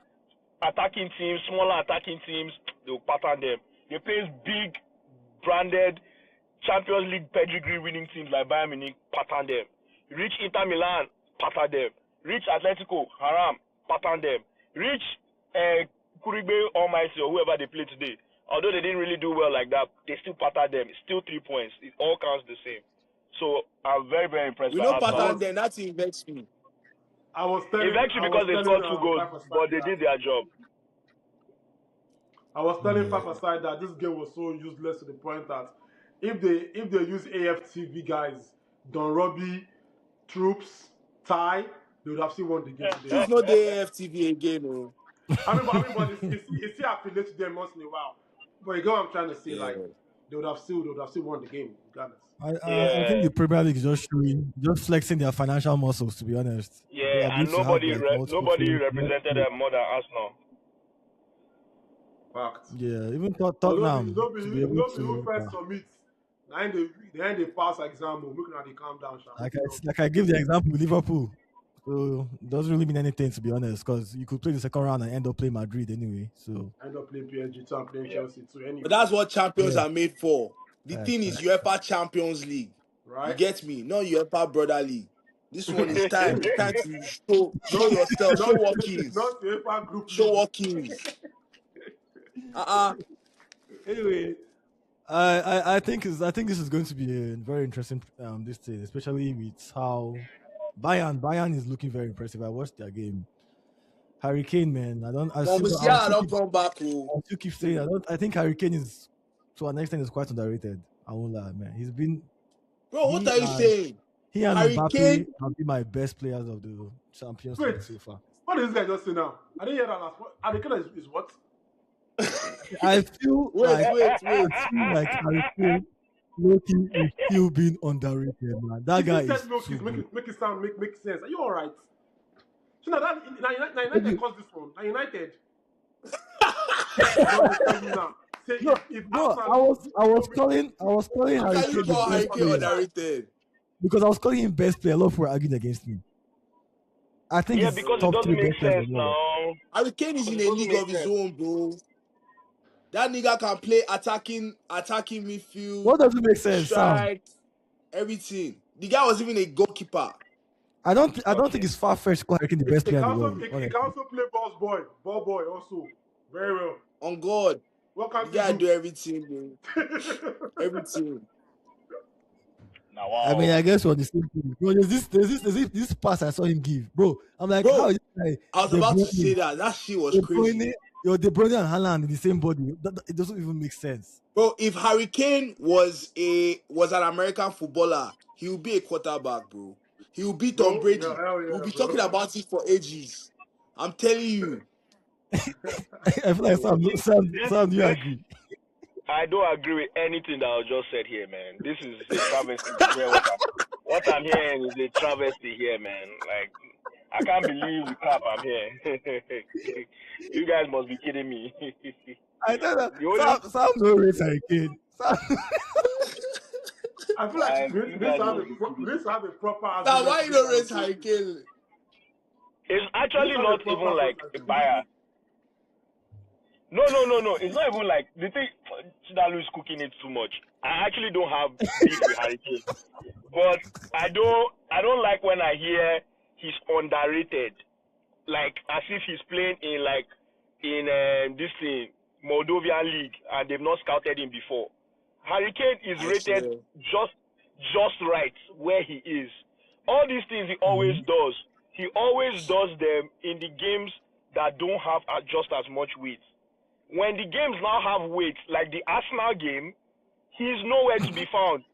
attacking teams, smaller attacking teams, they'll pattern them. They face big, branded, Champions League pedigree winning teams like Bayern Munich, pattern them. Reach Inter Milan, pattern them. Reach Atletico, haram, pattern them. Reach Kuribe Almighty or whoever they play today. Although they didn't really do well like that, they still pattern them. It's still 3 points. It all counts the same. So I'm very, very impressed. We don't pattern them. That invests me. It vexed me because they scored 2 goals, but they did their job. I was telling Papa Side that this game was so useless to the point that if they use AFTV guys, Don Robbie, Troops, Ty, they would have still won the game today. It's not the AFTV again, no. I mean, but it's still affiliated to them once in a while. But you get what I'm trying to say, they would have still won the game, regardless. I think the Premier League is just flexing their financial muscles, to be honest. Yeah, and nobody represented them more than Arsenal. Fact. Yeah, even Tottenham. Nobody first submit. They pass exam, looking at the calm down. Like I give the example with Liverpool. So it doesn't really mean anything, to be honest, because you could play the second round and end up playing Madrid anyway. So end up playing PSG too and playing Chelsea too anyway. But that's what champions are made for. The thing is UEFA Champions League. Right? You get me? Not UEFA Brother League. This one is time. It's time to show yourself. Show workings. Not UEFA Group. Show workings. Anyway, I think this is going to be a very interesting this thing, especially with how Bayern is looking very impressive. I watched their game. Harry Kane, man, I don't come back. You keep saying I think Harry Kane is, to an extent, is quite underrated. I won't lie, man. He's been. Bro, what are you saying? He and Mbappe have been my best players of the Champions League so far. What is this guy just saying now? I didn't hear that last one. Harry Kane is what? I feel like Harry Kane is still being underrated, man. That guy is make it sound make sense. Are you all right? So now that United caused this one. Now United. I was calling Harry Kane underrated because I was calling him best player. A lot of people were arguing against me. I think because it doesn't make sense now. Harry Kane is in a league of his own, bro. That nigga can play attacking midfield. What doesn't make sense? Strike, everything. The guy was even a goalkeeper. I don't think it's far-fetched to call Harry Kane the best player in the world. He can also play ball boy also. Very well. On God. What can the guy do everything, bro. Everything. Now, wow. I mean, I guess we're the same thing. Bro, there's this pass I saw him give, bro. I'm like, bro, how is this guy? I was about to say that. That shit was crazy. De Bruyne and Haaland in the same body. It doesn't even make sense. Bro, if Harry Kane was an American footballer, he would be a quarterback, bro. He would be Tom Brady. We'll be talking about it for ages. I'm telling you. I feel like Sam, do you agree? I don't agree with anything that I just said here, man. This is a travesty. What I'm hearing is a travesty here, man. Like, I can't believe the crap I'm hearing. You guys must be kidding me. I know that. Sam no race Harry Kane. I feel like this have a proper. Now, why you don't raise Harry Kane? It's actually not even like a bias. No. It's not even like the thing. Chidalu is cooking it too much. I actually don't have beef with Harry Kane, but I don't like when I hear he's underrated, like as if he's playing in this thing Moldovan league and they've not scouted him before. Harry Kane is rated just right where he is. All these things he always does. He always does them in the games that don't have just as much weight. When the games now have weight, like the Arsenal game, he's nowhere to be found.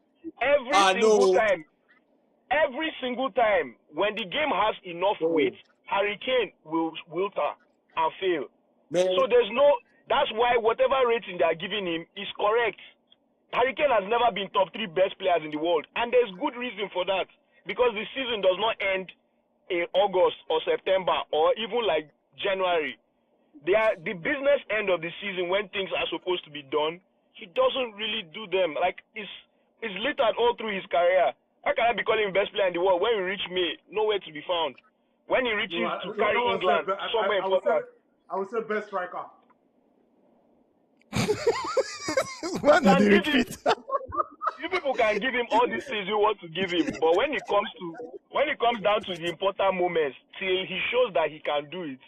Every single time, when the game has enough weight, Harry Kane will wilter and fail. Man. So that's why whatever rating they are giving him is correct. Harry Kane has never been top 3 best players in the world, and there's good reason for that, because the season does not end in August or September or even like January. The business end of the season, when things are supposed to be done, he doesn't really do them. Like, it's littered all through his career. How can I be calling him best player in the world? When he reach May, nowhere to be found. When he reaches to carry England, somewhere important. I would say best striker. When did he retreat? You people can give him all these things you want to give him, but when it comes down to the important moments, till he shows that he can do it,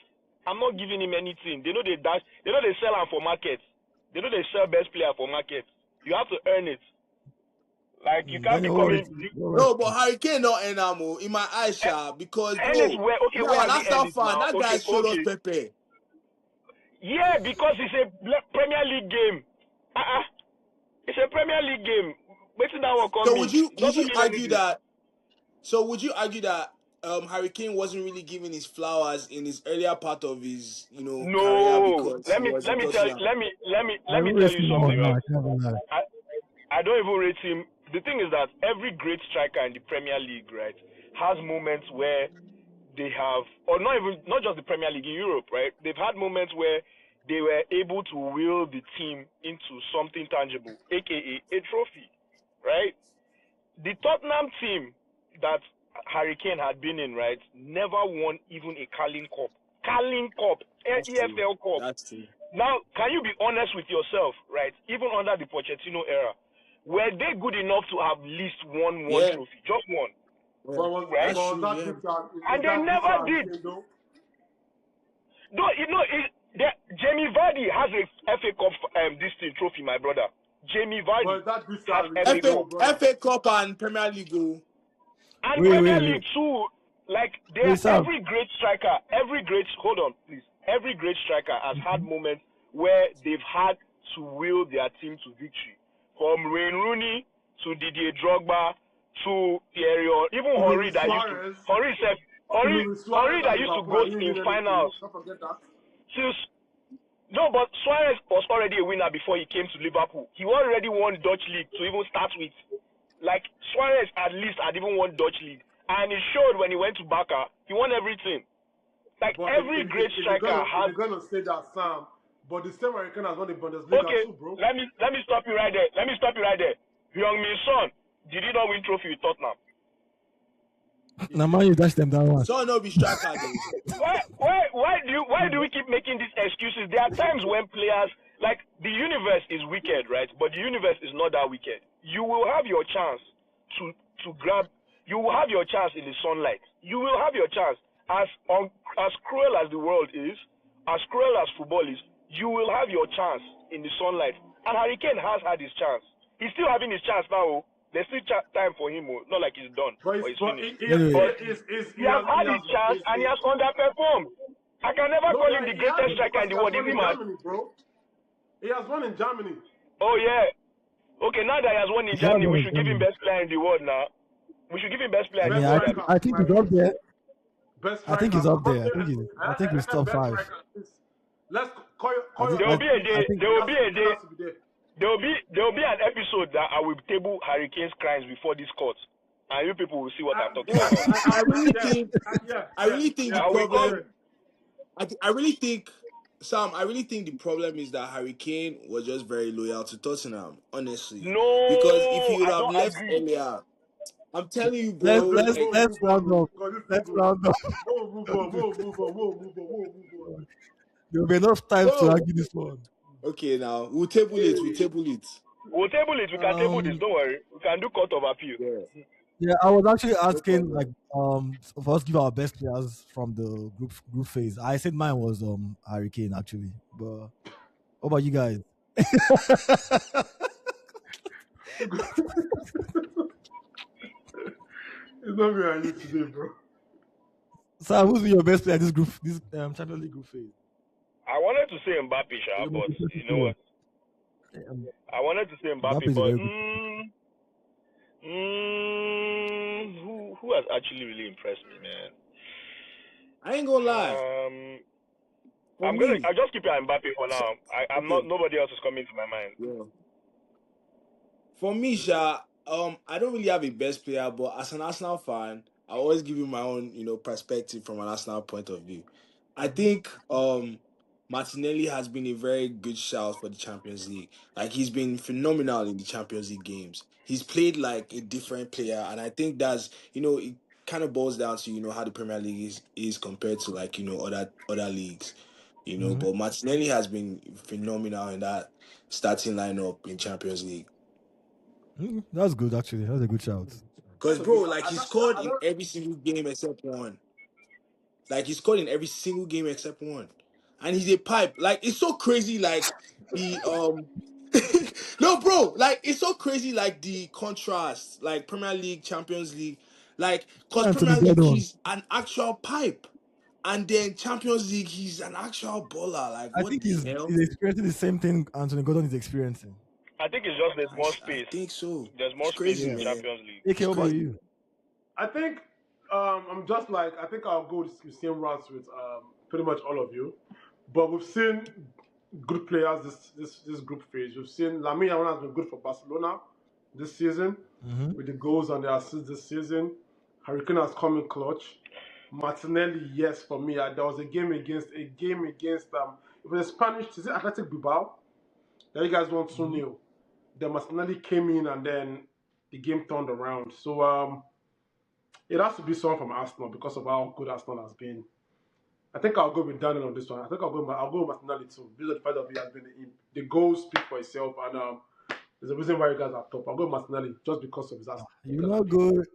I'm not giving him anything. They know they sell him for market. They know they sell best player for market. You have to earn it. Like, you can't be coming. No, but Harry Kane not enamo in my eyes, because where that's not fun. That guy showed us Pepe. Yeah, because it's a Premier League game. It's a Premier League game. So would you argue that? So would you argue that Harry Kane wasn't really giving his flowers in his earlier part of his career? Because let me tell you something. Right? I don't even rate him. The thing is that every great striker in the Premier League, right, has moments where they have, or not just the Premier League, in Europe, right, they've had moments where they were able to will the team into something tangible, aka a trophy, right? The Tottenham team that Harry Kane had been in, right, never won even a Carling Cup. EFL Cup. That's true. Now, can you be honest with yourself, right? Even under the Pochettino era, were they good enough to have at least won one trophy? Just one. Right? And they never did. No, Jamie Vardy has a FA Cup trophy, my brother. Jamie Vardy has FA Cup and Premier League. And Premier League too. Like, every great striker has had moments where they've had to will their team to victory. From Wayne Rooney to Didier Drogba to Thierry, even Henry that used to go in finals. No, but Suarez was already a winner before he came to Liverpool. He already won Dutch League to even start with. Like, Suarez at least had even won Dutch League. And it showed when he went to Barca. He won everything. Like, but every great striker has... You're going to say that, Sam, but the same American has won the Bundesliga too, bro. Let me stop you right there. Heung-min Son, did he not win trophy with Tottenham? Now, man, you dash them that one. So no be striker. Why do we keep making these excuses? There are times when players, like, the universe is wicked, right? But the universe is not that wicked. You will have your chance to grab. You will have your chance in the sunlight. You will have your chance. As cruel as the world is, as cruel as football is, you will have your chance in the sunlight. And Harry Kane has had his chance. He's still having his chance now. There's still time for him. Not like he's done. But he's finished. He has had his chance and he has underperformed. I can never call him the greatest striker in the world. He has won in Germany. Oh, yeah. Okay, now that he has won in Germany, we should give him best player in the world now. We should give him best player in the world. I think he's up there. I think he's up there. I think he's top 5. Let's call there will be a day. There will be an episode that I will table Harry Kane's crimes before this court, and you people will see what I'm talking about. I really think the problem. I really think, Sam. I really think the problem is that Harry Kane was just very loyal to Tottenham. Honestly, no, because if he would have left earlier, I'm telling you, bro. Let's round up. Let's round up. Move on. There will be enough time to argue this one. Okay, now we'll table it. We can table this. Don't worry. We can do court of appeal. Yeah, I was actually asking for us to give our best players from the group phase. I said mine was Harry Kane actually, but What about you guys? It's not me and you today, bro. Sam, who's been your best player this group, this Champions League group phase? I wanted to say Mbappe, Sha, but you know what? I wanted to say Mbappe, but who has actually really impressed me, man? I ain't gonna lie. I'll just keep it at Mbappe for now. I'm not. Nobody else is coming to my mind. Yeah. For me, Sha, I don't really have a best player, but as an Arsenal fan, I always give you my own, perspective from an Arsenal point of view. I think Martinelli has been a very good shout for the Champions League. Like, he's been phenomenal in the Champions League games. He's played like a different player, and I think that's, it kind of boils down to, how the Premier League is compared to, like, other leagues. But Martinelli has been phenomenal in that starting lineup in Champions League. That's good, actually. That's a good shout. Because, bro, like, he scored in every single game except one. Like, he scored in every single game except one. And he's a pipe. Like, it's so crazy, like, the, no, bro, like, it's so crazy, like, the contrast, like, Premier League, Champions League, like, because Premier League, he's an actual pipe. And then Champions League, he's an actual baller. Like, I think he's experiencing the same thing Anthony Gordon is experiencing. I think it's just there's more space. I think so. There's more space in the Champions League. AK, what about you? I think I'm just like, I think I'll go the same routes with pretty much all of you. But we've seen good players this group phase. We've seen Lamine Yamal has been good for Barcelona this season with the goals and the assists this season. Harry Kane has come in clutch. Martinelli, yes, for me. There was a game against it was a Spanish, is it Athletic Bilbao? That you guys won 2-0. Then Martinelli came in and then the game turned around. So it has to be someone from Arsenal because of how good Arsenal has been. I think I'll go with Daniel on this one. I think I'll go with Martinelli too. Because of the fact that he has been the goals speak for itself, and there's a reason why you guys are top. I'll go with Martinelli just because of his Arsenal. You not good.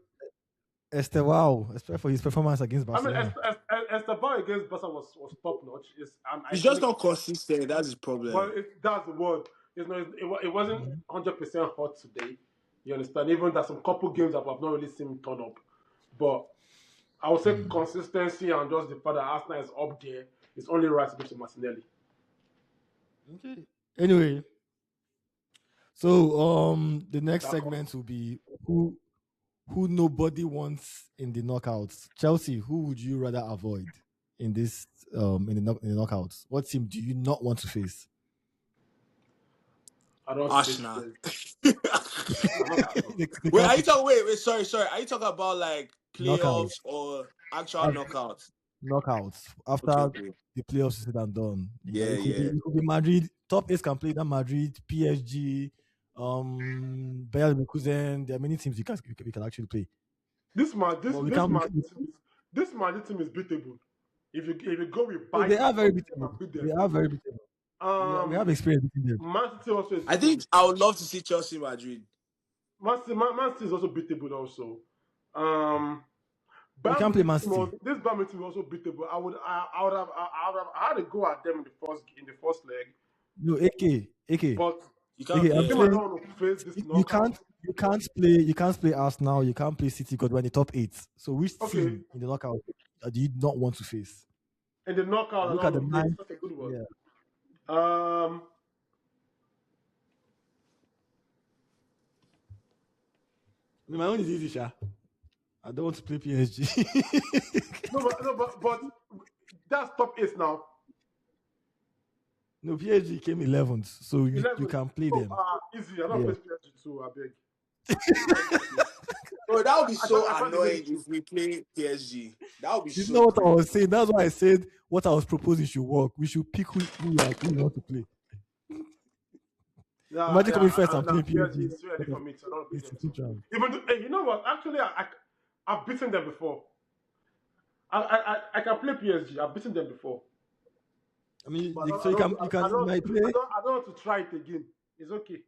Estevao, especially for his performance against Barcelona. I mean, Estevao against Barca was top notch. He's just not consistent. That's his problem. Well, that's the word. It wasn't 100% hot today. You understand? Even there's some couple games that I've not really seen him turn up. But I would say consistency and just the fact that Arsenal is up there, it's only right to give to Martinelli. Okay. Anyway, so the next segment will be who nobody wants in the knockouts. Chelsea, who would you rather avoid in this in the knockouts? What team do you not want to face? I don't Arsenal. Wait, are you talking? Wait, sorry. Are you talking about like playoffs or actual knockouts? Knockouts after the playoffs is said and done. It could be Madrid. Top 8 can play that Madrid, PSG, Bayern Leverkusen. There are many teams we can actually play. This Madrid team is beatable. If you go with Bayern, they are very beatable. They are very beatable. We have experience beating them. Man City also is I think I would love to see Chelsea Madrid. Man City is also beatable also. We can play Man City. This Bayern team is also beatable. I would have had to go at them in the first leg. No, AK. But you can't play Arsenal. You can't play City because we're in the top 8. So which team in the knockout do you not want to face? In the knockout, look at the man. That's a good one. Yeah. My own is easy, Sha. I don't want to play PSG. but that's top 8 now. No, PSG came 11th, so you can play them. Easy. I don't play PSG too, I beg. Bro, that would be so annoying if we play PSG. That would be so. You know what I was saying? That's why I said what I was proposing should work. We should pick who we want to play. Imagine coming first and playing PSG. It's too early for me, so I don't play them. Even you know what? Actually, I've beaten them before. I can play PSG. I've beaten them before. I mean, so you can play. I don't want to try it again. It's okay.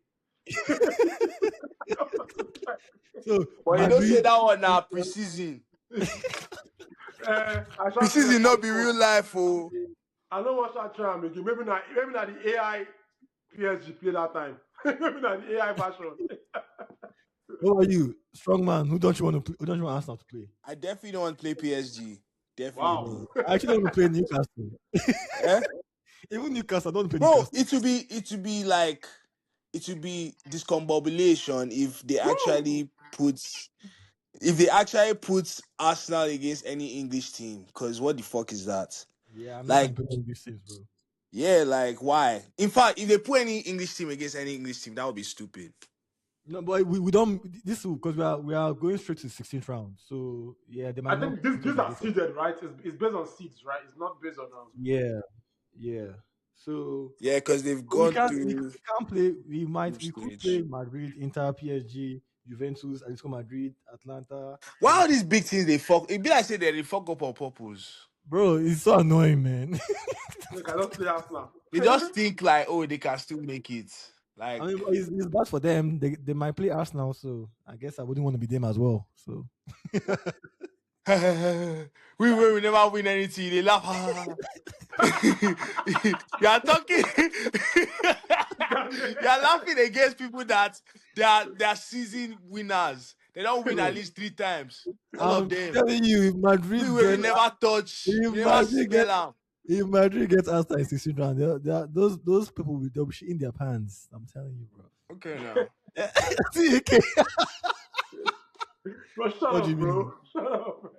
So, but you don't say that one now, preseason. Preseason not be real life, oh. I know what I try again. Maybe not the AI PSG play that time. Maybe not the AI version. What about you, strong man? Who don't you want to play? Who don't you want Arsenal to play? I definitely don't want to play PSG. Wow. Definitely. I actually don't want to play Newcastle. Eh? Even Newcastle, I don't want to play Bro, Newcastle. it would be discombobulation Woo! if they actually put Arsenal against any English team. Because what the fuck is that? Yeah, I'm not Like, trying to play these teams, bro. yeah, like why? In fact, if they put any English team against any English team, that would be stupid. No, but we don't. This is because we are going straight to the 16th round. So yeah, they I might not think put us these are against. seeded, right? It's based on seeds, right? It's not based on Yeah, yeah. So Yeah, because they've we gone can't we, through we can't play. group We could play stage. Madrid, Inter, PSG, Juventus, Atletico Madrid, Atlanta. Why all these big teams they fuck? It be like say they fuck up on purpose. Bro, it's so annoying, man. They cannot play Arsenal. They just think like, oh, they can still make it. I Like mean, it's bad for them. They might play Arsenal, so I guess I wouldn't want to be them as well. So we never win anything. They laugh. you are talking. you are laughing against people that they are season winners. They don't win at bro, least 3 times. All of I'm them. telling you, if We Madrid will get never touch. if We never Madrid get smell them. if Madrid gets Arsenal in 16th round, those people they'll be shitting their pants. I'm telling you, bro. Okay now. See, okay. Bro, shut What do you up, mean? bro. Shut up.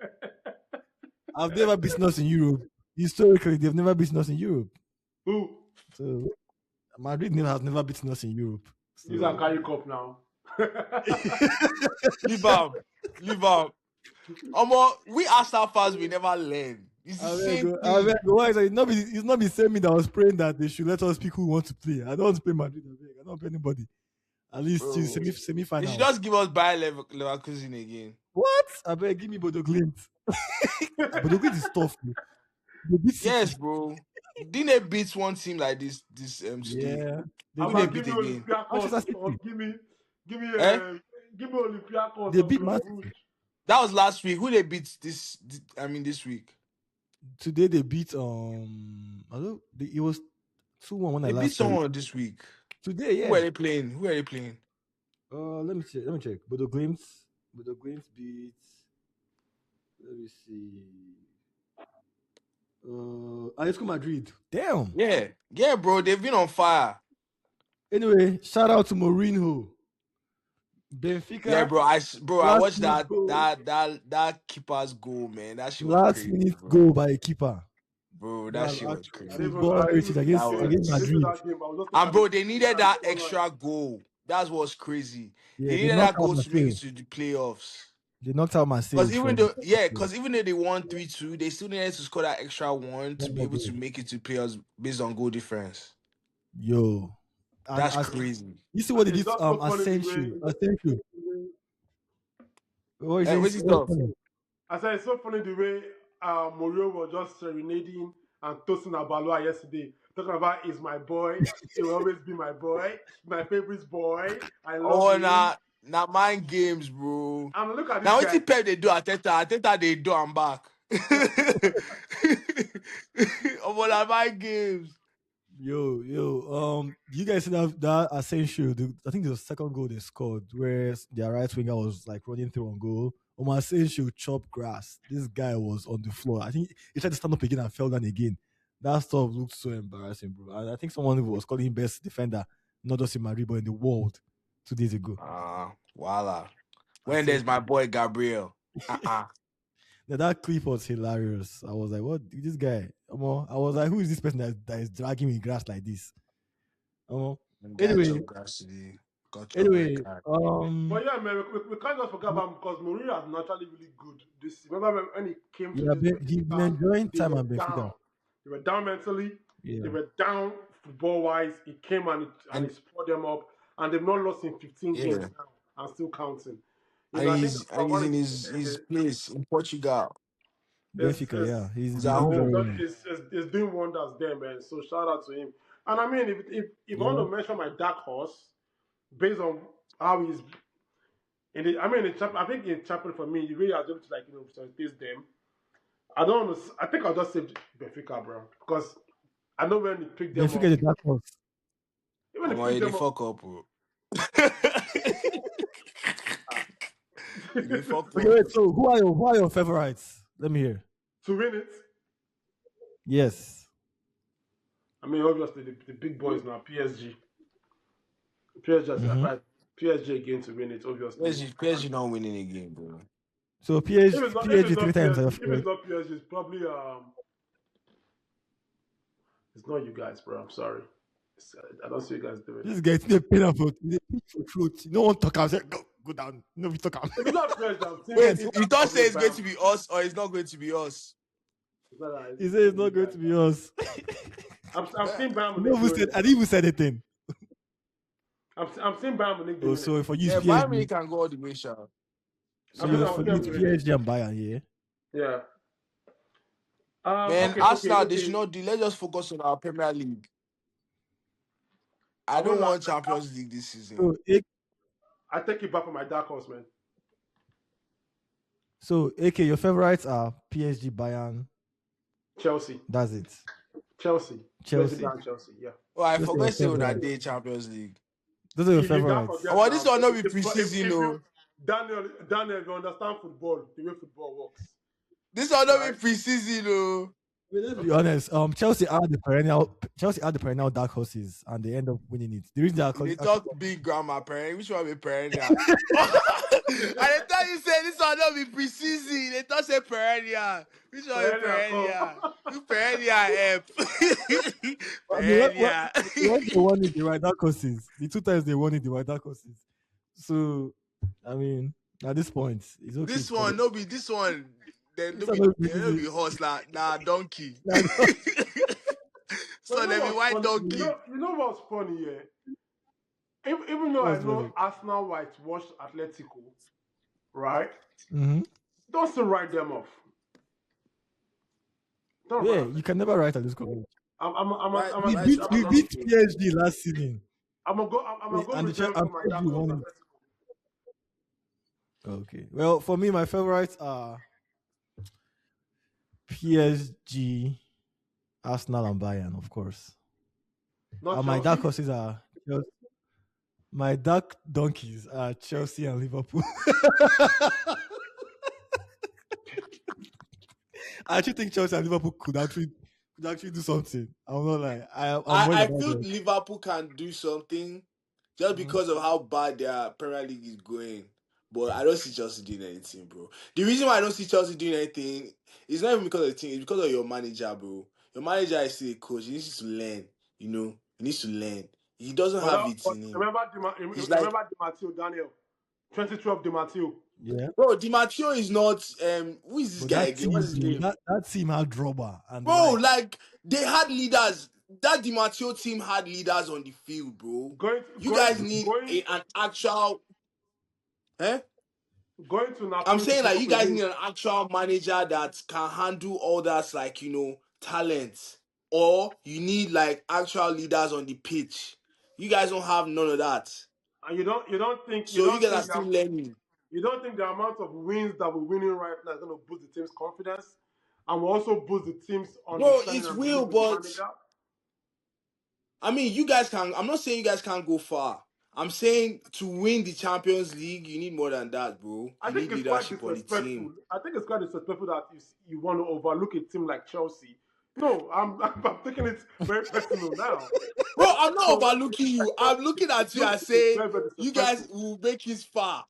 I've never beaten us in Europe. Historically, they've never beaten us in Europe. Who? So Madrid has never beaten us in Europe. Use a So carry cup now. Leave am. Leave am. We Arsenal fans we never learn. It's the same I beg, thing. why is it? It's not the same me that was praying that they should let us pick who want to play. I don't want to play Madrid. I beg. I don't want to play anybody. At least to Bro. They should semi-finals. just give us Bayer Leverkusen again. What? I beg, give me Bodo Glimt. Bodo Glimt is tough. Bro. They beat City. Yes, bro. Didn't they beat one team like this today? Yeah, they Who did. they Give beat me again? Manchester Olympiacos or City. give me Eh? Olympiacos They or beat Club Man Brugge. City. That was last week. Who they beat this week? Today they beat it was 2-1 when I They beat last checked. someone this week. Today, Who are yeah. they playing? Let me check. Let me check. Bodo Glimt. Bodo Glimt beat. Let me see. Atletico Madrid. Damn. Yeah, bro. They've been on fire. Anyway, shout out to Mourinho. Yeah, Benfica. bro. I Last watched minute goal. that keeper's goal, man. That shit was Last crazy, minute bro. goal by a keeper. Bro, that That's shit was actually crazy. football I didn't heritage even see the That game. against I didn't was. see Madrid. that game, but I was just looking And at the bro, they needed highlights that online. extra goal. That was crazy. Yeah, They they needed knocked that out goal to make it Marseille. to the playoffs. They knocked out Because Marseille even from though they won 3-2, they still needed to score that extra one to one be more able to goal. make it to playoffs based on goal difference. Yo. And That's as crazy. you see what it It's is, just so funny the Asensio. way Asensio. What are you Hey, saying? what's his stuff? I said it's so funny the way Mourinho was just serenading and toasting Abalua yesterday, talking about he's my boy, he will always be my boy, my favorite boy. I love Oh, him. nah, mind games, bro. And look at this Now what guy. Pep they do Ateta they do I'm back. Oh, well, mind games. You guys see that Asensio? I think the second goal they scored, where their right winger was like running through on goal. Asensio chopped grass. This guy was on the floor. I think he tried to stand up again and fell down again. That stuff looked so embarrassing, bro. And I think someone who was calling him best defender, not just in Madrid but in the world, 2 days ago. Voila. When there's Asensio. my boy Gabriel. Now that clip was hilarious. I was like, "What this guy?" I was like, "Who is this person that is dragging me in grass like this?" And guy Anyway, chop grass today. Got your red anyway, card. But yeah, man, we can't just forget about him because Mourinho is naturally really good. Remember when he came to yeah, this he's been Benfica, enjoying they time were at Benfica. down. They were down mentally. They Yeah, were down football wise. He came and he And spurred them up, and they've not lost in 15 games yeah. now and still counting. And I think he's that's and he's one in of his place in Portugal. Benfica. Yeah, he's He's been at doing very home. well. it's doing wonders there, man. So shout out to him. And I mean, if I want Yeah, to mention my dark horse, based on how he's I think in Champions for me, the way I was able to face them. I don't know. I think I'll just say Benfica, bro, because I know when he picked them Benfica up. is a dark horse. Even Come if on, pick you dey them up. fuck up, bro. You dey fuck Okay, up. wait. So who are your favorites? Let me hear. To win it. Yes. I mean, obviously the big boys now. PSG. PSG, Mm-hmm. PSG again to win it. Obviously. PSG not winning again, bro. So If it's PSG three not times. PSG, if it's not PSG, it's probably it's not you guys, bro. I'm sorry. I don't see you guys do it. This guy the pain of the truth. No one talk. I said go down. No, we talk. If it's not PSG, I'm seeing Wait, Yes. you thought say it's going to be us or it's not going to be us? He said it's not going to be us. I'm seeing Bayern No, Munich. I didn't even say anything. I'm seeing Bayern Munich Oh, doing so it. for you, Yeah, it's Bayern Munich PSG. can go all the way, sharp. So I'm for seeing you, them it's doing it. PSG and Bayern, yeah. Yeah. Man, Okay, Arsenal, they okay. should not do. Let's just focus on our Premier League. I I won't don't lie. want Champions League this So season. I take it back from my dark horse, man. AK, your favorites are PSG, Bayern. Chelsea. That's it. Chelsea. Chelsea. Bayern, Chelsea. Yeah. Oh, I Those are your forgot say on that favorites. day Champions League. Those are your You can't favorites. forget Oh, this now. will not be If preseason, no. Daniel, if you understand football, the way football works, This will not right? be preseason, no. Well, let's be honest. Chelsea are the perennial dark horses, and they end up winning it. The reason they are They talk big grammar, parent. Which one be perennial? And they tell you say this will not be preseason. They talk say perennial. Which one be perennial? Who perennial help? I mean, Perennial. when they won it, they were dark horses. The two times they won it, they were dark horses. So, I mean, at this point, it's okay. This one, no be this one. Then This no one be no be no be preseason. horse nah donkey. Nah, no. But So you know they be what's white funny? donkey. You know what's funny here? Even though I What's know funny? Arsenal whitewashed Atletico, right? Mm-hmm. Don't still write them off. Don't Yeah, write them. you can never write at this college. Why We beat PSG last season. I'm gonna go And with them for my dark PSG horse won it. Atletico. Okay. Well, for me, my favorites are PSG, Arsenal, and Bayern, of course. Not And my Chelsea. dark horses are my dark donkeys are Chelsea and Liverpool. I actually think Chelsea and Liverpool could actually do something. I'm not like I'm worried I about feel them. Liverpool can do something just because of how bad their Premier League is going. But I don't see Chelsea doing anything, bro. The reason why I don't see Chelsea doing anything is not even because of the team, it's because of your manager, bro. Your manager is still a coach. He needs to learn, you know. He needs to learn. He doesn't have it But in him. remember It's like, Di Matteo, Daniel. 2012 Di Matteo. Yeah. bro, Di Matteo is not who is this But guy that again? team, What's his name? that team had rubber and Bro, like they had leaders. That Di Matteo team had leaders on the field, bro. You guys need an actual. Eh? Going to I'm Napoli to saying pick like up you a guys win. need an actual manager that can handle all that, like talent, or you need like actual leaders on the pitch. You guys don't have none of that, And you don't think so you guys are still learning. you don't think the amount of wins that we're winning right now is going to boost the team's confidence and will also boost the team's Bro, understanding it and will, belief in the but manager? I mean, you guys can. I'm not saying you guys can't go far. I'm saying to win the Champions League, you need more than that, bro. I You think need it's quite leadership on the disrespectful. team. I think it's quite disrespectful that you want to overlook a team like Chelsea. No, I'm taking it very personal now. Bro, I'm not So overlooking you. I'm looking at you and it's saying very, very you guys disrespectful. will make it far.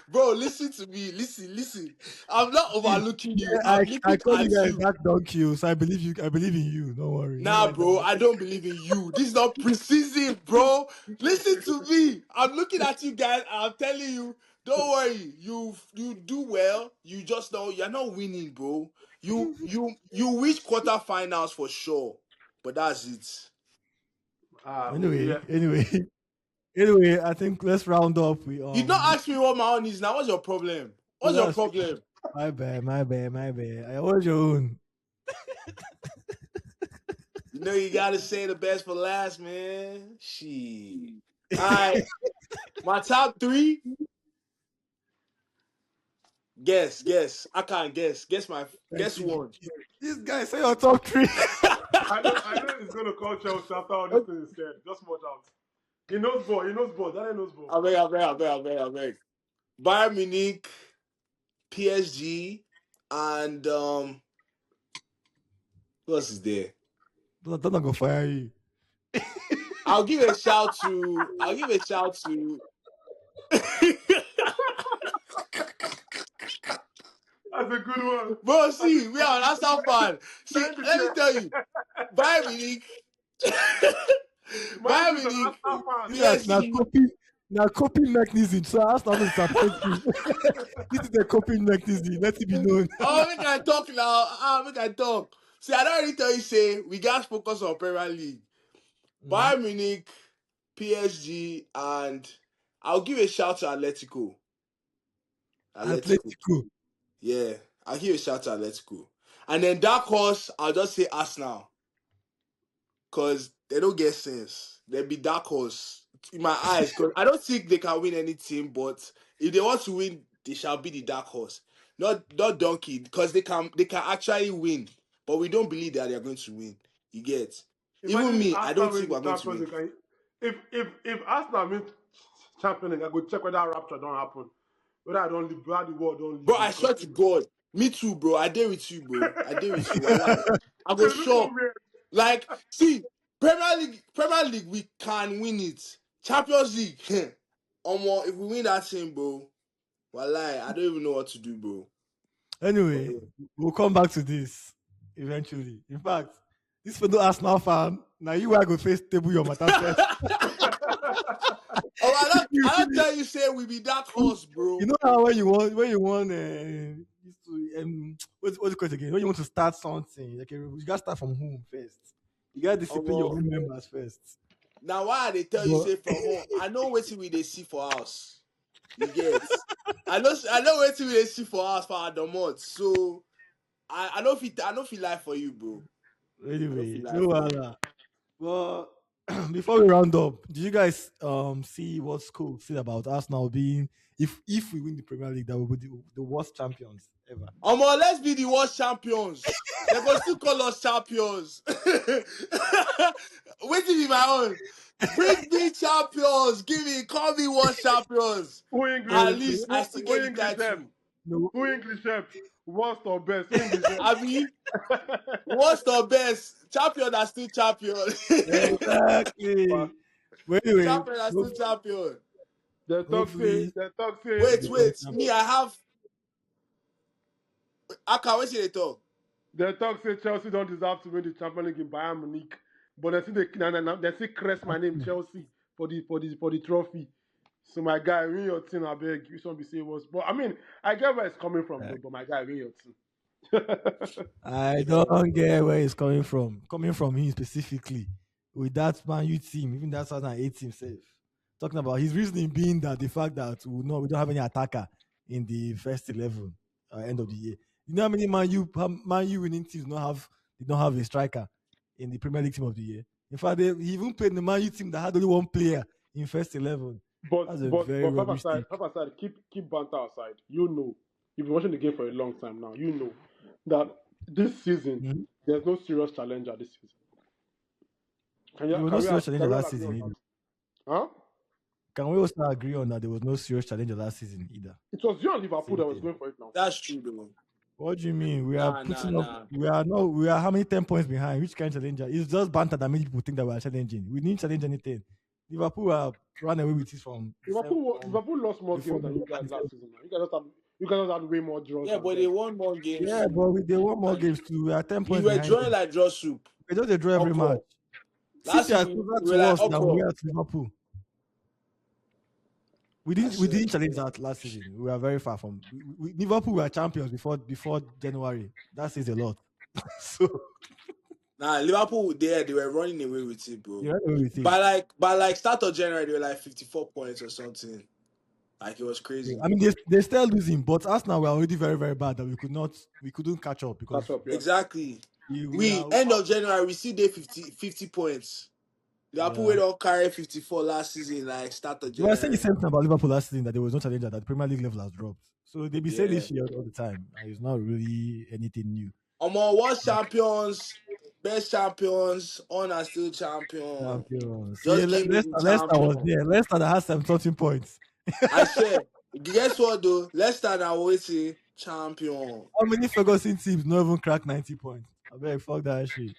Bro, listen to me. Listen. I'm not overlooking you. I'm I looking call you at guys you. dark donkey, so I believe you. I believe in you. Don't worry. Don't Nah, write that bro, down. I don't believe in you. This is not precision, bro. Listen to me. I'm looking at you guys. I'm telling you, don't worry. You do well. You just know you're not winning, bro. You reach quarterfinals for sure, but that's it. Anyway, Yeah. anyway, I think let's round up. We You not ask me what my own is now. What's your problem? Oh, What's your problem? my bad. I was your own. You know you gotta say the best for last, man. Shit. All right, my top three: Guess. I can't guess. Guess one. This guy say your top three. I know he's gonna call Chelsea after all this thing is said. Just watch out. He knows ball. That knows ball. I beg. Bayern Munich, PSG, and who else is there? Don't go fire you. I'll give a shout to. That's a good one. Bro, see, we are an Arsenal fan. See, let me tell you, Bayern Munich, Bayern Munich, PSG. Now coping mechanism. So I asked not to disappoint you. This is the coping mechanism. Let it be known. Oh, we can talk now. We can talk. See, I don't already tell you, say, we got focus on Premier League. Bayern Munich, PSG, and I'll give a shout to Atletico. Yeah, I'll give a shout to Atletico. And then dark horse, I'll just say Arsenal. Because they don't get sense. They'll be dark horse in my eyes. Because I don't think they can win any team, but if they want to win, they shall be the dark horse. Not donkey, because they can actually win. But we don't believe that they're going to win. You get? Even me, I don't think we're going to win. If Arsenal wins Champions League, I go check whether rapture don't happen. Whether I don't leave, whether the world don't leave. Bro, I swear to God. Me too, bro. I dare with you, bro. I go show. Like, see, Premier League, we can win it. Champions League, if we win that thing, bro, wallahi, I don't even know what to do, bro. Anyway, we'll come back to this eventually. In fact, this fellow Arsenal fan, now you are going to face table your matter first. I don't tell you, say we be that close, bro. You know how when you want what's it called again? When you want to start something, like you gotta start from home first. You gotta discipline your own members first. Now why they tell you say from home? I know what they see for us. You get? I know what they see for us for our domot. So I know if he lie for you, bro. Anyway, well, before we round up, did you guys see what School said about Arsenal being if we win the Premier League, that will be the worst champions ever? Let's be the worst champions. They go still call us champions. Wait till be my own. Bring me champions. Call me worst champions. At least I still get the title. Who English chef? Worst or best? I mean, worst or best? Champion are still champion. Exactly. But anyway, champion are still champion. The talk say. Wait. Me, I have. I can't wait till they talk. The talk say Chelsea don't deserve to win the Champions League in Bayern Munich, but they still crest my name Chelsea for the trophy. So my guy, win your team, I beg. You shouldn't be saying worse. But I mean, I get where it's coming from, though, but my guy, win your team. I don't get where it's coming from. Coming from him specifically with that Man U team, even that 2008 team self. Talking about his reasoning being that the fact that we don't have any attacker in the first 11 end of the year. You know how many Man U winning teams don't have a striker in the Premier League team of the year. In fact, he even played in the Man U team that had only one player in first 11. But Papa, keep banter aside. You know, you've been watching the game for a long time now. You know that this season there's no serious challenger this season. There was no serious challenger last season either. Huh? Can we also agree on that there was no serious challenger last season either? It was you and Liverpool that was going for it now. That's true, though. What do you mean? We are we are how many 10 points behind? Which kind of challenger? It's just banter that many people think that we are challenging. We didn't challenge anything. Liverpool ran away with it from Liverpool lost more games than you guys last season. You guys had way more draws. Yeah, but they won more games. Yeah, but they won more games too. We are 10 points. We were drawing like draw soup. We don't draw every match. Last season, we were us than we are at Liverpool. We didn't challenge that last season. We were very far from Liverpool were champions before January. That says a lot. So Liverpool they were running away with it, bro. With it. By like start of January, they were like 54 points or something. Like it was crazy. I mean, they still losing, but us now we're already very, very bad that we couldn't catch up because exactly. We end of January we still did 50 points. Liverpool we don't carry 54 last season, like start of You were saying the January. same thing about Liverpool last season that there was no challenger that the Premier League level has dropped. So they be saying Yeah. this shit all the time. And it's not really anything new. World champions, best champions, on are still champion. Champions. See, Just give me the Leicester was champion. there. Leicester that has 17 points. I swear. Guess what though? Leicester now waiting champion. How many Ferguson teams not even crack 90 points? I beg, fuck that shit.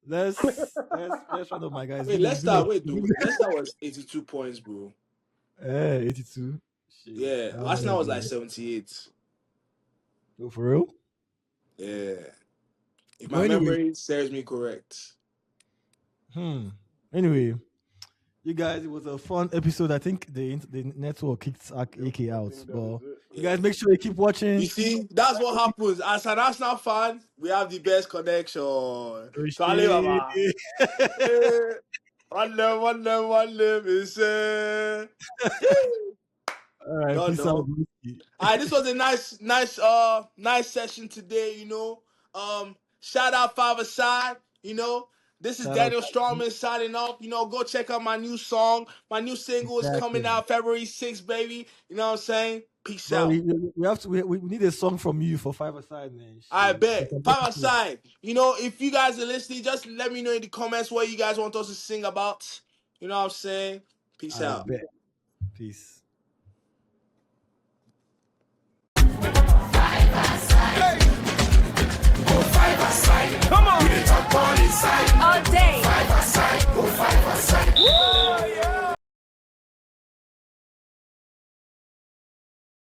Let's round up my guys. Wait, Leicester, wait, dude. Leicester was 82 points, bro. 82. Shit. Yeah, Arsenal was like 78. Oh, for real? Yeah. If my memory serves me correct. Anyway, you guys, it was a fun episode. I think the network kicked AK out. But you guys make sure you keep watching. You see, that's what happens. As an Arsenal fan, we have the best connection. Charlie Baba. One name is all right, peace out. This was a nice session today, you know. Shout out Five-a-Side, you know. This is Daniel Strawman signing off. You know, go check out my new song. My new single is coming out February 6th, baby. You know what I'm saying? Peace out. We need a song from you for Five-a-Side, man. I bet. Five-a-Side. You know, if you guys are listening, just let me know in the comments what you guys want us to sing about. You know what I'm saying? Peace out. Bet. Peace.